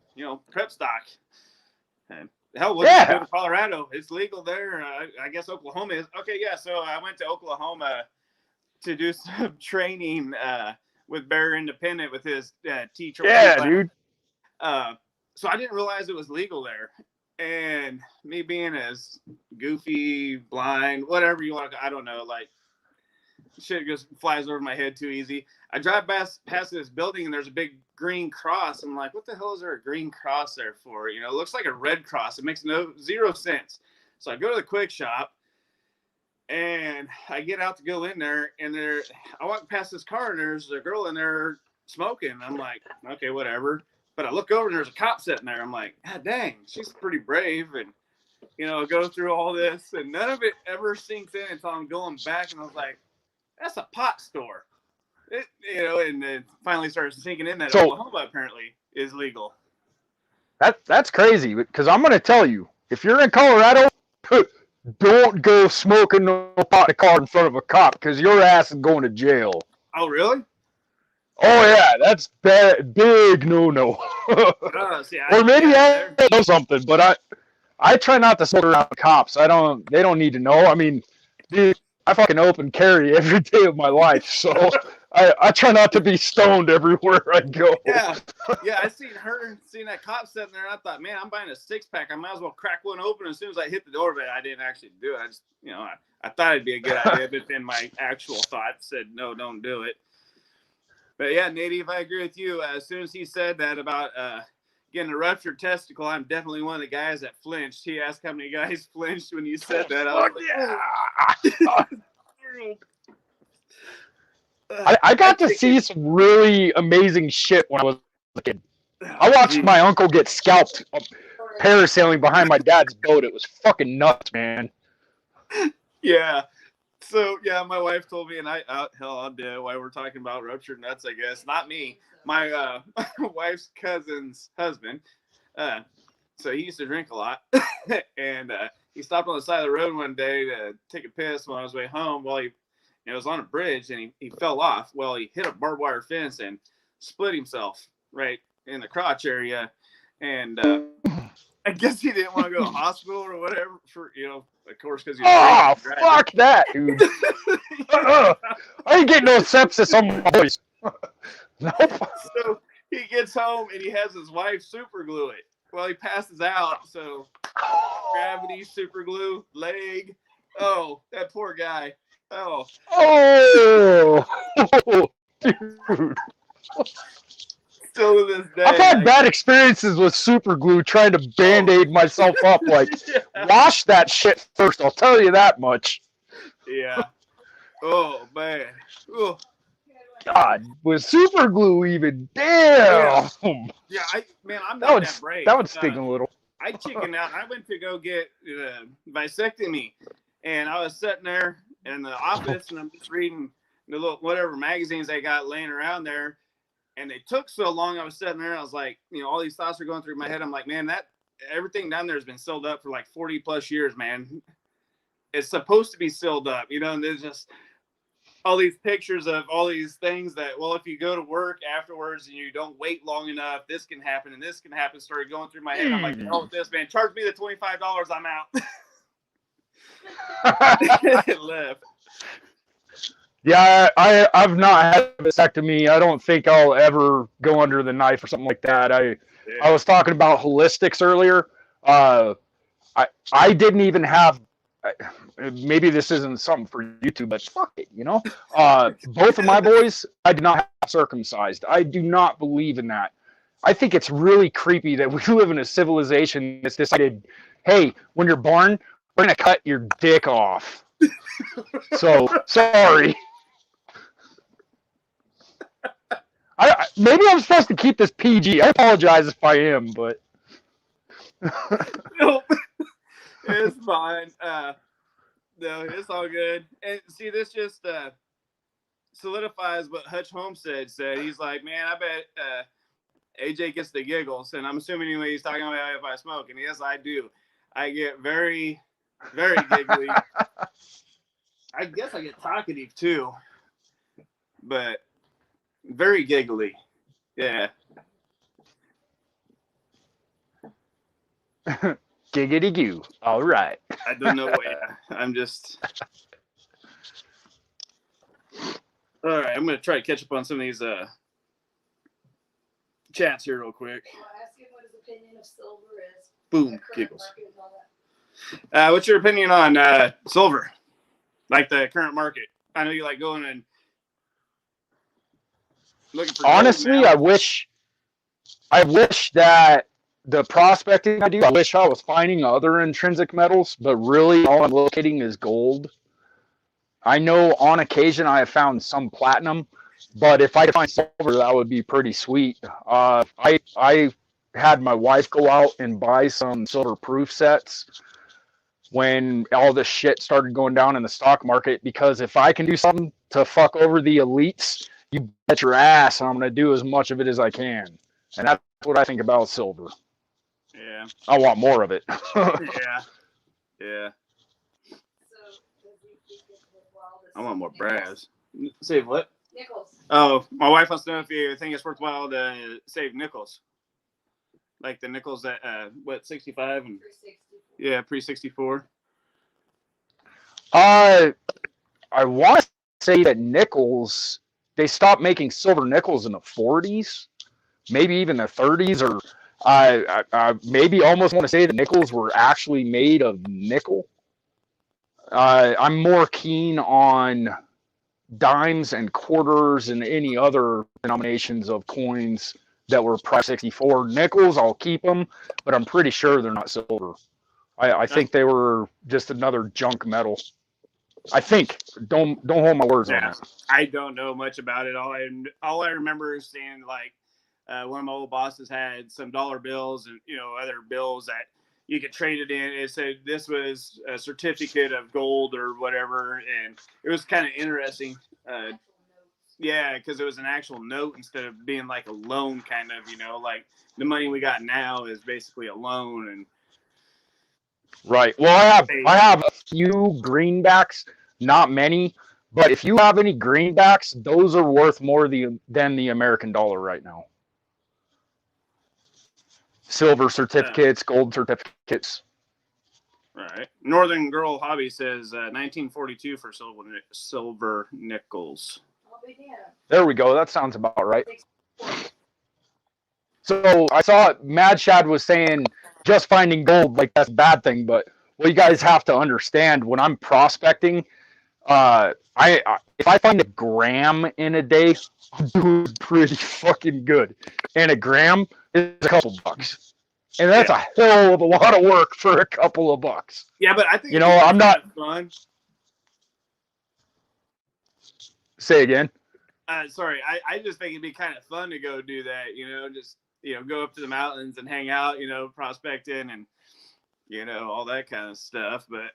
prep stock. And hell, we'll just go to Colorado. It's legal there. I guess Oklahoma is. Okay, yeah. So I went to Oklahoma to do some training with Bear Independent with his teacher. Yeah, dude. So I didn't realize it was legal there. And me being as goofy, blind, whatever you want to, I don't know, like shit just flies over my head too easy. I drive past this building and there's a big green cross. I'm like, what the hell is there a green cross there for? It looks like a red cross. It makes zero sense. So I go to the quick shop and I get out to go in there and I walk past this car and there's a girl in there smoking. I'm like, okay, whatever. But I look over and there's a cop sitting there. I'm like, God dang, she's pretty brave. And, go through all this. And none of it ever sinks in until I'm going back. And I was like, that's a pot store. And it finally started sinking in that So- Oklahoma apparently is legal. That's crazy, because I'm going to tell you, if you're in Colorado, don't go smoking no pot in a car in front of a cop, because your ass is going to jail. Oh, really? Oh yeah, that's big no. See, Or maybe yeah, I know something, but I try not to smoke around cops. They don't need to know. I mean, dude, I fucking open carry every day of my life, so I try not to be stoned everywhere I go. Yeah, I seen that cop sitting there, and I thought, man, I'm buying a 6-pack. I might as well crack one open as soon as I hit the door, but I didn't actually do it. I just, I thought it'd be a good idea, but then my actual thought said, no, don't do it. But yeah, Native, I agree with you. As soon as he said that about getting a ruptured testicle, I'm definitely one of the guys that flinched. He asked how many guys flinched when you said that. I was like, I got to see some really amazing shit when I was a kid. I watched my uncle get scalped parasailing behind my dad's boat. It was fucking nuts, man. Yeah. So, yeah, my wife told me, and I'll do it while we're talking about ruptured nuts, I guess. Not me. My wife's cousin's husband. So he used to drink a lot. And he stopped on the side of the road one day to take a piss on his way home while he was on a bridge, and he fell off. Well, he hit a barbed wire fence and split himself right in the crotch area. And I guess he didn't want to go to the hospital or whatever for, of course, because he was fuck that, dude. I ain't getting no sepsis on my voice. Nope. So he gets home and he has his wife super glue it. Well, he passes out, so gravity, super glue, leg. Oh, that poor guy. Oh, dude. Still to this day. I've had bad experiences with super glue trying to band-aid myself up. Like, wash that shit first. I'll tell you that much. Yeah. Oh, man. Oh. God, with super glue even. Damn. Yeah, I'm not that brave. That would sting a little. I chickened out. I went to go get vasectomy, and I was sitting there in the office, and I'm just reading the little whatever magazines they got laying around there. And they took so long. I was sitting there, and I was like, all these thoughts are going through my head. I'm like, man, that everything down there has been sealed up for like 40 plus years, man. It's supposed to be sealed up, and there's just all these pictures of all these things that, well, if you go to work afterwards and you don't wait long enough, this can happen and this can happen. Started going through my head. I'm like, oh, this, man, charge me the $25. I'm out. It left. Yeah, I've not had a vasectomy. I don't think I'll ever go under the knife or something like that. I was talking about holistics earlier. I didn't even have. Maybe this isn't something for YouTube, but fuck it, Both of my boys, I did not have circumcised. I do not believe in that. I think it's really creepy that we live in a civilization that's decided, hey, when you're born, we're gonna cut your dick off. So sorry. Maybe I'm supposed to keep this PG. I apologize if I am, but nope. It's fine. No, it's all good. And see, this just solidifies what Hutch Homestead said. He's like, man, I bet AJ gets the giggles, and I'm assuming anyway he's talking about if I smoke, and yes, I do. I get very, very giggly. I guess I get talkative too, but very giggly. Yeah. Giggity goo. All right. I don't know what. I'm just. All right, I'm gonna try to catch up on some of these chats here real quick. Ask him what his opinion of silver is. Boom, giggles. What's your opinion on silver? Like the current market? I know you like going and looking for. Honestly, I wish that the prospecting I do, I wish I was finding other intrinsic metals, but really all I'm locating is gold. I know on occasion I have found some platinum, but if I could find silver, that would be pretty sweet. I had my wife go out and buy some silver proof sets when all this shit started going down in the stock market, because if I can do something to fuck over the elites, you bet your ass I'm going to do as much of it as I can. And that's what I think about silver. Yeah. I want more of it. Yeah. Yeah. I want more brass. Save what? Nickels. Oh, my wife wants to know if you think it's worthwhile to save nickels. Like the nickels that, 65? And, yeah, pre-64. I want to say that nickels, they stopped making silver nickels in the 40s, maybe even the 30s, or I maybe almost want to say the nickels were actually made of nickel. I'm more keen on dimes and quarters and any other denominations of coins that were price 64. Nickels, I'll keep them, but I'm pretty sure they're not silver. I think they were just another junk metal. I think. Don't hold my words on it. I don't know much about it. All I remember is seeing like one of my old bosses had some dollar bills and other bills that you could trade it in. It said this was a certificate of gold or whatever, and it was kind of interesting. Yeah, because it was an actual note instead of being like a loan, kind of. Like the money we got now is basically a loan. And right. Well, I have a few greenbacks, not many, but if you have any greenbacks, those are worth more than the American dollar right now. Silver certificates, gold certificates. Right. Northern Girl Hobby says 1942 for silver nickels. There we go. That sounds about right. So I saw Mad Shad was saying just finding gold, like that's a bad thing, but what you guys have to understand when I'm prospecting, I if I find a gram in a day, I'm doing pretty fucking good. And a gram is a couple bucks. And that's a hell of a lot of work for a couple of bucks. Yeah, but I think I'm not fun. Say again. Sorry, I just think it'd be kind of fun to go do that, just go up to the mountains and hang out, prospecting and all that kind of stuff. But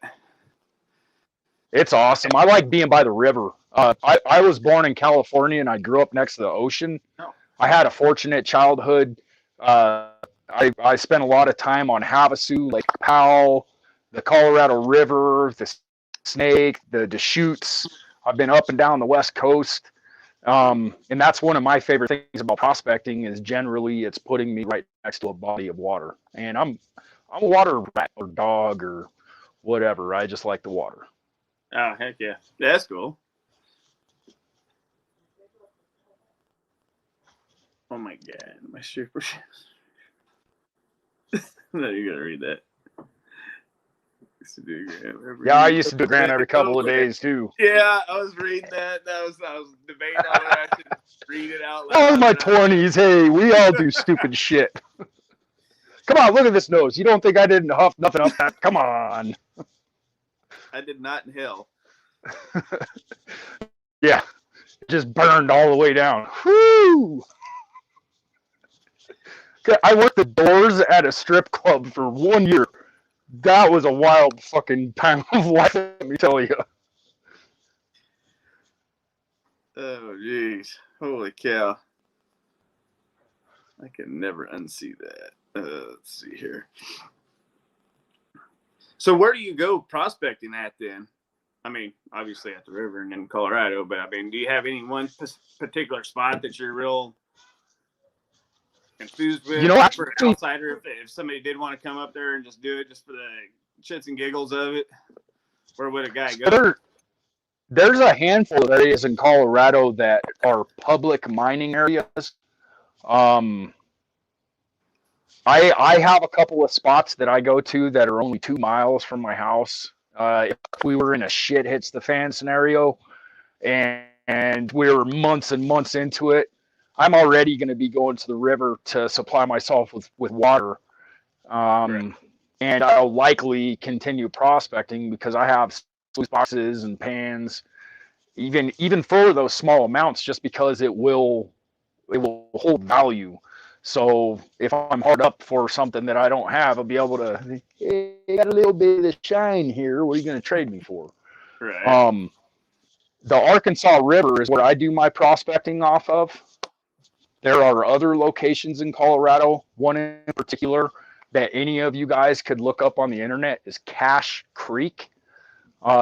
it's awesome. I like being by the river. I was born in California and I grew up next to the ocean. Oh. I had a fortunate childhood. I spent a lot of time on Havasu, Lake Powell, the Colorado River, the Snake, the Deschutes. I've been up and down the West Coast. And that's one of my favorite things about prospecting is generally it's putting me right next to a body of water. And I'm a water rat or dog or whatever. I just like the water. Oh, heck yeah. That's cool. Oh my God. My super. No, you're going to read that. Yeah, I used to do a grant every couple of days too. Yeah, I was reading that. I was debating on whether I should read it out loud. That was my 20s. Hey, we all do stupid shit. Come on, look at this nose. You don't think I didn't huff nothing up that? Come on. I did not inhale. Yeah, it just burned all the way down. Whoo! I worked the doors at a strip club for 1 year. That was a wild fucking time of life, let me tell you. Oh, jeez. Holy cow. I can never unsee that. Let's see here. So where do you go prospecting at then? I mean, obviously at the river and in Colorado, but I mean, do you have any one particular spot that you're real enthused with? For an outsider, if somebody did want to come up there and just do it just for the shits and giggles of it, where would a guy go? There's a handful of areas in Colorado that are public mining areas. I have a couple of spots that I go to that are only 2 miles from my house. If we were in a shit hits the fan scenario and we were months and months into it, I'm already going to be going to the river to supply myself with water. Right. And I'll likely continue prospecting because I have sluice boxes and pans, even for those small amounts, just because it will hold value. So if I'm hard up for something that I don't have, I'll be able to, hey, got a little bit of the shine here. What are you going to trade me for? Right. the Arkansas River is where I do my prospecting off of. There are other locations in Colorado. One in particular that any of you guys could look up on the internet is Cache Creek.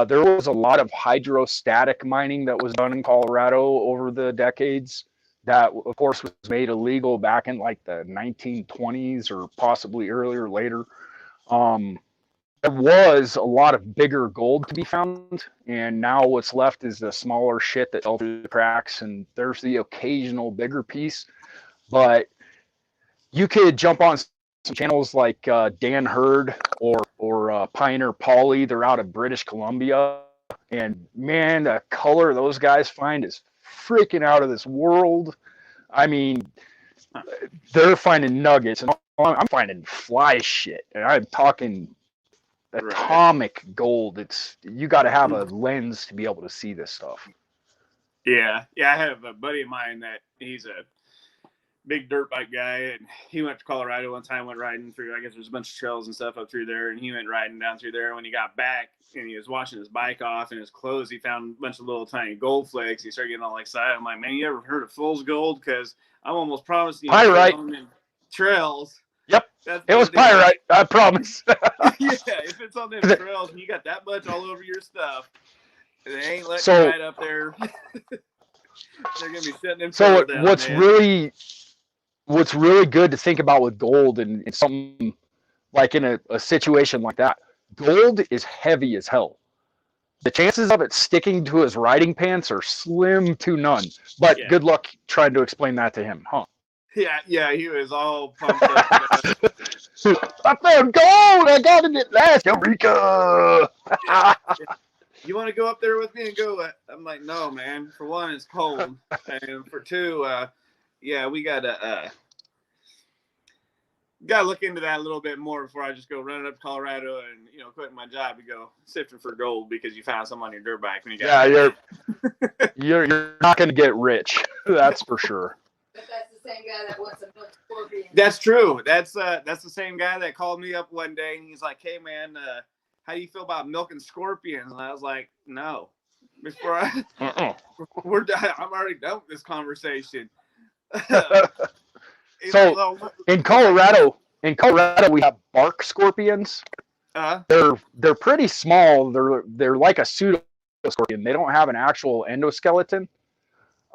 There was a lot of hydrostatic mining that was done in Colorado over the decades that, of course, was made illegal back in like the 1920s or possibly earlier, later. There was a lot of bigger gold to be found, and now what's left is the smaller shit that fell through the cracks, and there's the occasional bigger piece. But you could jump on some channels like Dan Hurd or Pioneer Polly. They're out of British Columbia, and man, the color those guys find is freaking out of this world. I mean, they're finding nuggets, and I'm finding fly shit, and I'm talking atomic gold. It's, you got to have a lens to be able to see this stuff. Yeah, I have a buddy of mine that he's a big dirt bike guy, and he went to Colorado one time, went riding through, I guess there's a bunch of trails and stuff up through there, and he went riding down through there. When he got back and he was washing his bike off and his clothes, he found a bunch of little tiny gold flakes. He started getting all excited. I'm like, man, you ever heard of fool's gold? Because I'm almost promising you pyrite trails. Yep, it was pyrite, I promise. Yeah, if it's on them trails and you got that much all over your stuff, they ain't letting you ride up there. They're gonna be setting them. So down, what's really good to think about with gold, and something like in a situation like that, gold is heavy as hell. The chances of it sticking to his riding pants are slim to none. But good luck trying to explain that to him, huh? Yeah, he was all pumped up. I found gold! I got it at last, Eureka! You want to go up there with me and go? I'm like, no, man. For one, it's cold, and for two, we gotta look into that a little bit more before I just go running up to Colorado and quitting my job to go sifting for gold because you found some on your dirt bike when you got. Yeah, you're not gonna get rich. That's for sure. But that's the same guy that wants to milk scorpions. That's true. That's the same guy that called me up one day and he's like, "Hey, man, how do you feel about milking scorpions?" And I was like, "No, before we're done. I'm already done with this conversation." So in Colorado, we have bark scorpions. They're pretty small. They're like a pseudo scorpion. They don't have an actual endoskeleton.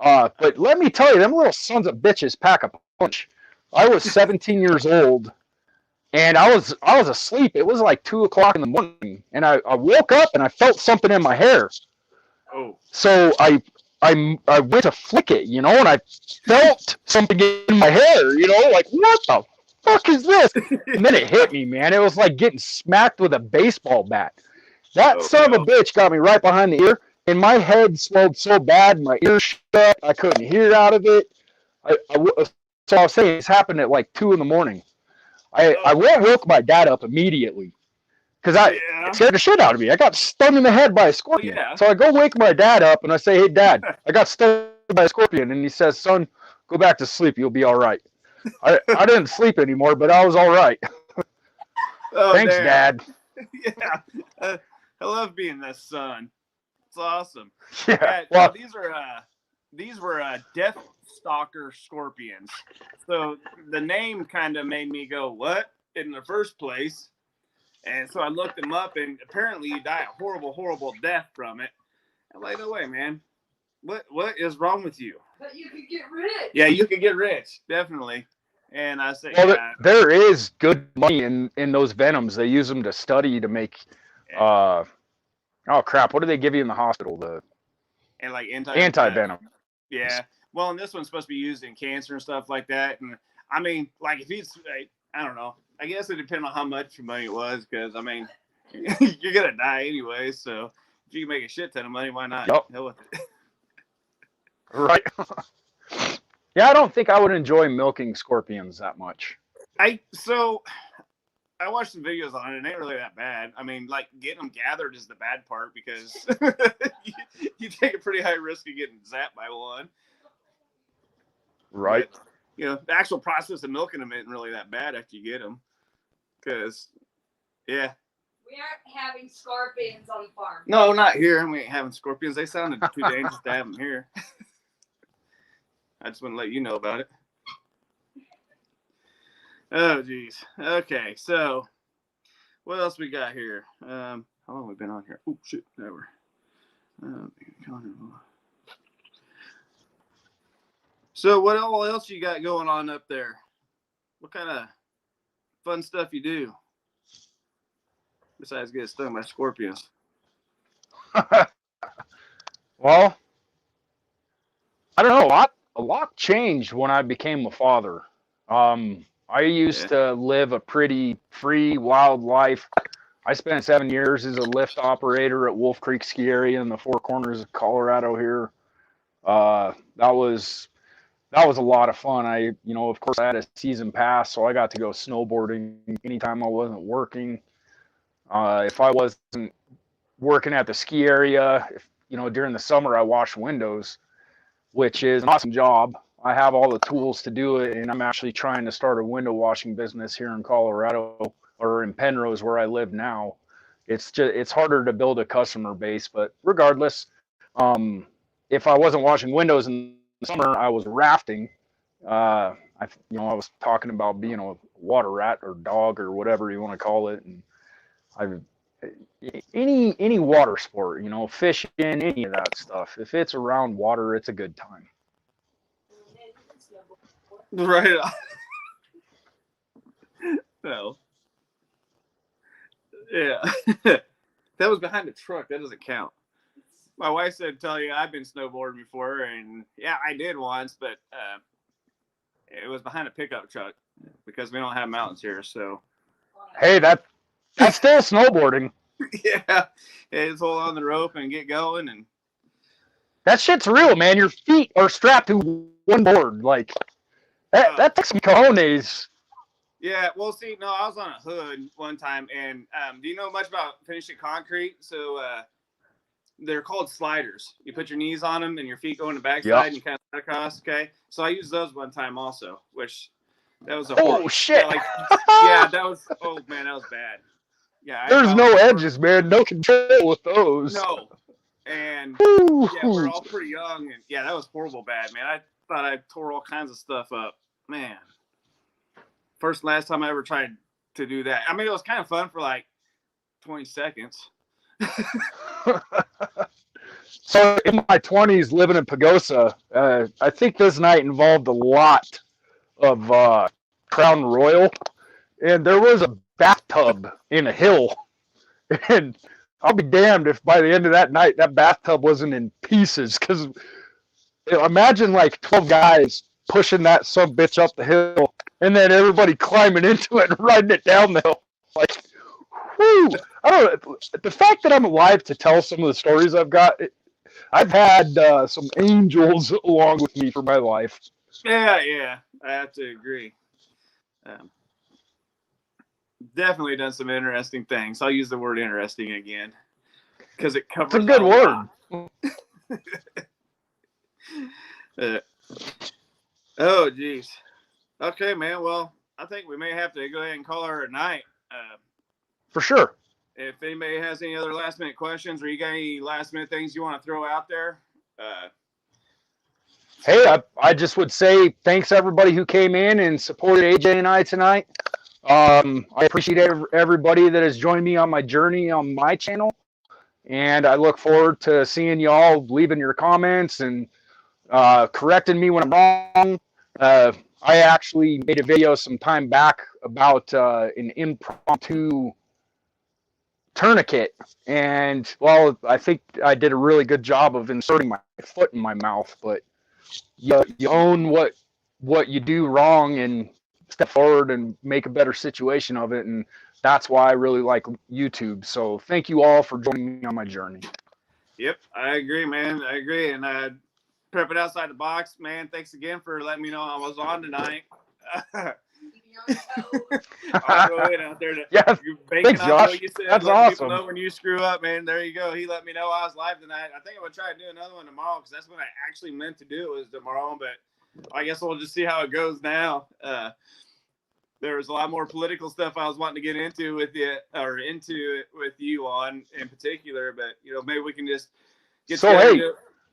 But let me tell you, them little sons of bitches pack a punch. I was 17 years old, and I was asleep. It was like 2 o'clock in the morning, and I woke up and I felt something in my hair. Oh. So I went to flick it, and I felt something in my hair, like, what the fuck is this? And then it hit me, man. It was like getting smacked with a baseball bat. That son of a bitch got me right behind the ear, and my head swelled so bad, my ear shut, I couldn't hear out of it. So I was saying, this happened at like 2 in the morning. I woke my dad up immediately. Because it scared the shit out of me. I got stung in the head by a scorpion. Yeah. So I go wake my dad up and I say, "Hey, Dad, I got stung by a scorpion." And he says, "Son, go back to sleep. You'll be all right." I didn't sleep anymore, but I was all right. Thanks, damn. Dad. Yeah. I love being that son. It's awesome. Yeah. Well, these were death stalker scorpions. So the name kind of made me go, "What?" in the first place. And so I looked them up, and apparently you die a horrible, horrible death from it. I'm like, no way, man. What is wrong with you? But you could get rich. Yeah, you could get rich, definitely. And I say, there is good money in those venoms. They use them to study to make, oh crap, what do they give you in the hospital? And like anti-venom. Yeah. Well, and this one's supposed to be used in cancer and stuff like that. And I mean, like if he's, I don't know. I guess it depends on how much money it was, because I mean, you're gonna die anyway. So if you can make a shit ton of money, why not? Yep. Hell with it. Right. Yeah, I don't think I would enjoy milking scorpions that much. I watched some videos on it, and it ain't really that bad. I mean, like getting them gathered is the bad part, because you take a pretty high risk of getting zapped by one. Right. But, the actual process of milking them isn't really that bad after you get them. Because, yeah. We aren't having scorpions on the farm. No, not here. We ain't having scorpions. They sounded too dangerous to have them here. I just want to let you know about it. Oh, geez. Okay, so what else we got here? How long have we been on here? Oh, shit. Never. So what all else you got going on up there? What kind of fun stuff you do? Besides get stung by scorpions. Well, I don't know. A lot changed when I became a father. I used to live a pretty free, wild life. I spent 7 years as a lift operator at Wolf Creek Ski Area in the Four Corners of Colorado here. That was a lot of fun. Of course, I had a season pass, so I got to go snowboarding anytime I wasn't working. If I wasn't working at the ski area, during the summer, I washed windows, which is an awesome job. I have all the tools to do it, and I'm actually trying to start a window washing business here in Colorado, or in Penrose where I live now. It's harder to build a customer base, but regardless, if I wasn't washing windows in the summer, I was rafting. I was talking about being a water rat or dog or whatever you want to call it, and any water sport, fishing, any of that stuff. If it's around water, it's a good time. Right on. No. Yeah. That was behind the truck. That doesn't count. My wife said, tell you I've been snowboarding before, and yeah, I did once, but it was behind a pickup truck because we don't have mountains here. So, hey, that's still snowboarding. Yeah, just hold on the rope and get going, and that shit's real, man. Your feet are strapped to one board, like that takes some cojones. Yeah, well, see, no, I was on a hood one time, and do you know much about finishing concrete? So they're called sliders. You put your knees on them, and your feet go in the backside, and you kind of slide across. Okay, so I used those one time also, which that was a shit. Yeah, that was man, that was bad. Yeah, there's no edges, man. No control with those. No, and yeah, we're all pretty young, and yeah, that was horrible bad, man. I thought I tore all kinds of stuff up, man. First and last time I ever tried to do that. I mean, it was kind of fun for like 20 seconds. So in my 20s, living in Pagosa, I think this night involved a lot of Crown Royal, and there was a bathtub in a hill, and I'll be damned if by the end of that night that bathtub wasn't in pieces, because imagine like 12 guys pushing that subbitch up the hill, and then everybody climbing into it and riding it down the hill. Like, whew. I don't know. The fact that I'm alive to tell some of the stories I've got, I've had some angels along with me for my life. Yeah, I have to agree. Definitely done some interesting things. I'll use the word interesting again because it covers. It's a good word. Oh, geez. Okay, man. Well, I think we may have to go ahead and call her a night. For sure. If anybody has any other last minute questions or you got any last minute things you want to throw out there. Hey, I just would say thanks everybody who came in and supported AJ and I tonight. I appreciate everybody that has joined me on my journey on my channel. And I look forward to seeing y'all leaving your comments and correcting me when I'm wrong. I actually made a video some time back about an impromptu tourniquet, and well, I think I did a really good job of inserting my foot in my mouth, but you own what you do wrong and step forward and make a better situation of it, and that's why I really like YouTube. So thank you all for joining me on my journey. Yep, I agree, man. I agree. And prepping outside the box, man. Thanks again for letting me know I was on tonight. I'll go in out there. Thanks, Josh. You said, that's awesome. People know when you screw up, man. There you go. He let me know I was live tonight. I think I'm gonna try to do another one tomorrow because that's what I actually meant to do was tomorrow. But I guess we'll just see how it goes now. there was a lot more political stuff I was wanting to get into with you, or into it with you on in particular. But maybe we can just get so hey,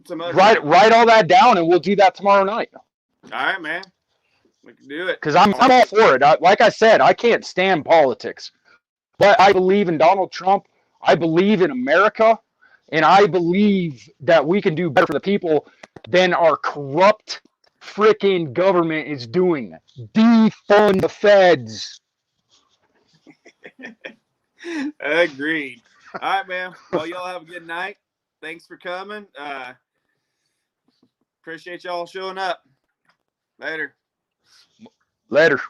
some other write all that down, and we'll do that tomorrow night. All right, man. We can do it. Because I'm all for it. Like I said, I can't stand politics, but I believe in Donald Trump. I believe in America, and I believe that we can do better for the people than our corrupt freaking government is doing. Defund the feds. Agreed. All right, man. Well, y'all have a good night. Thanks for coming. Appreciate y'all showing up. Later. Later.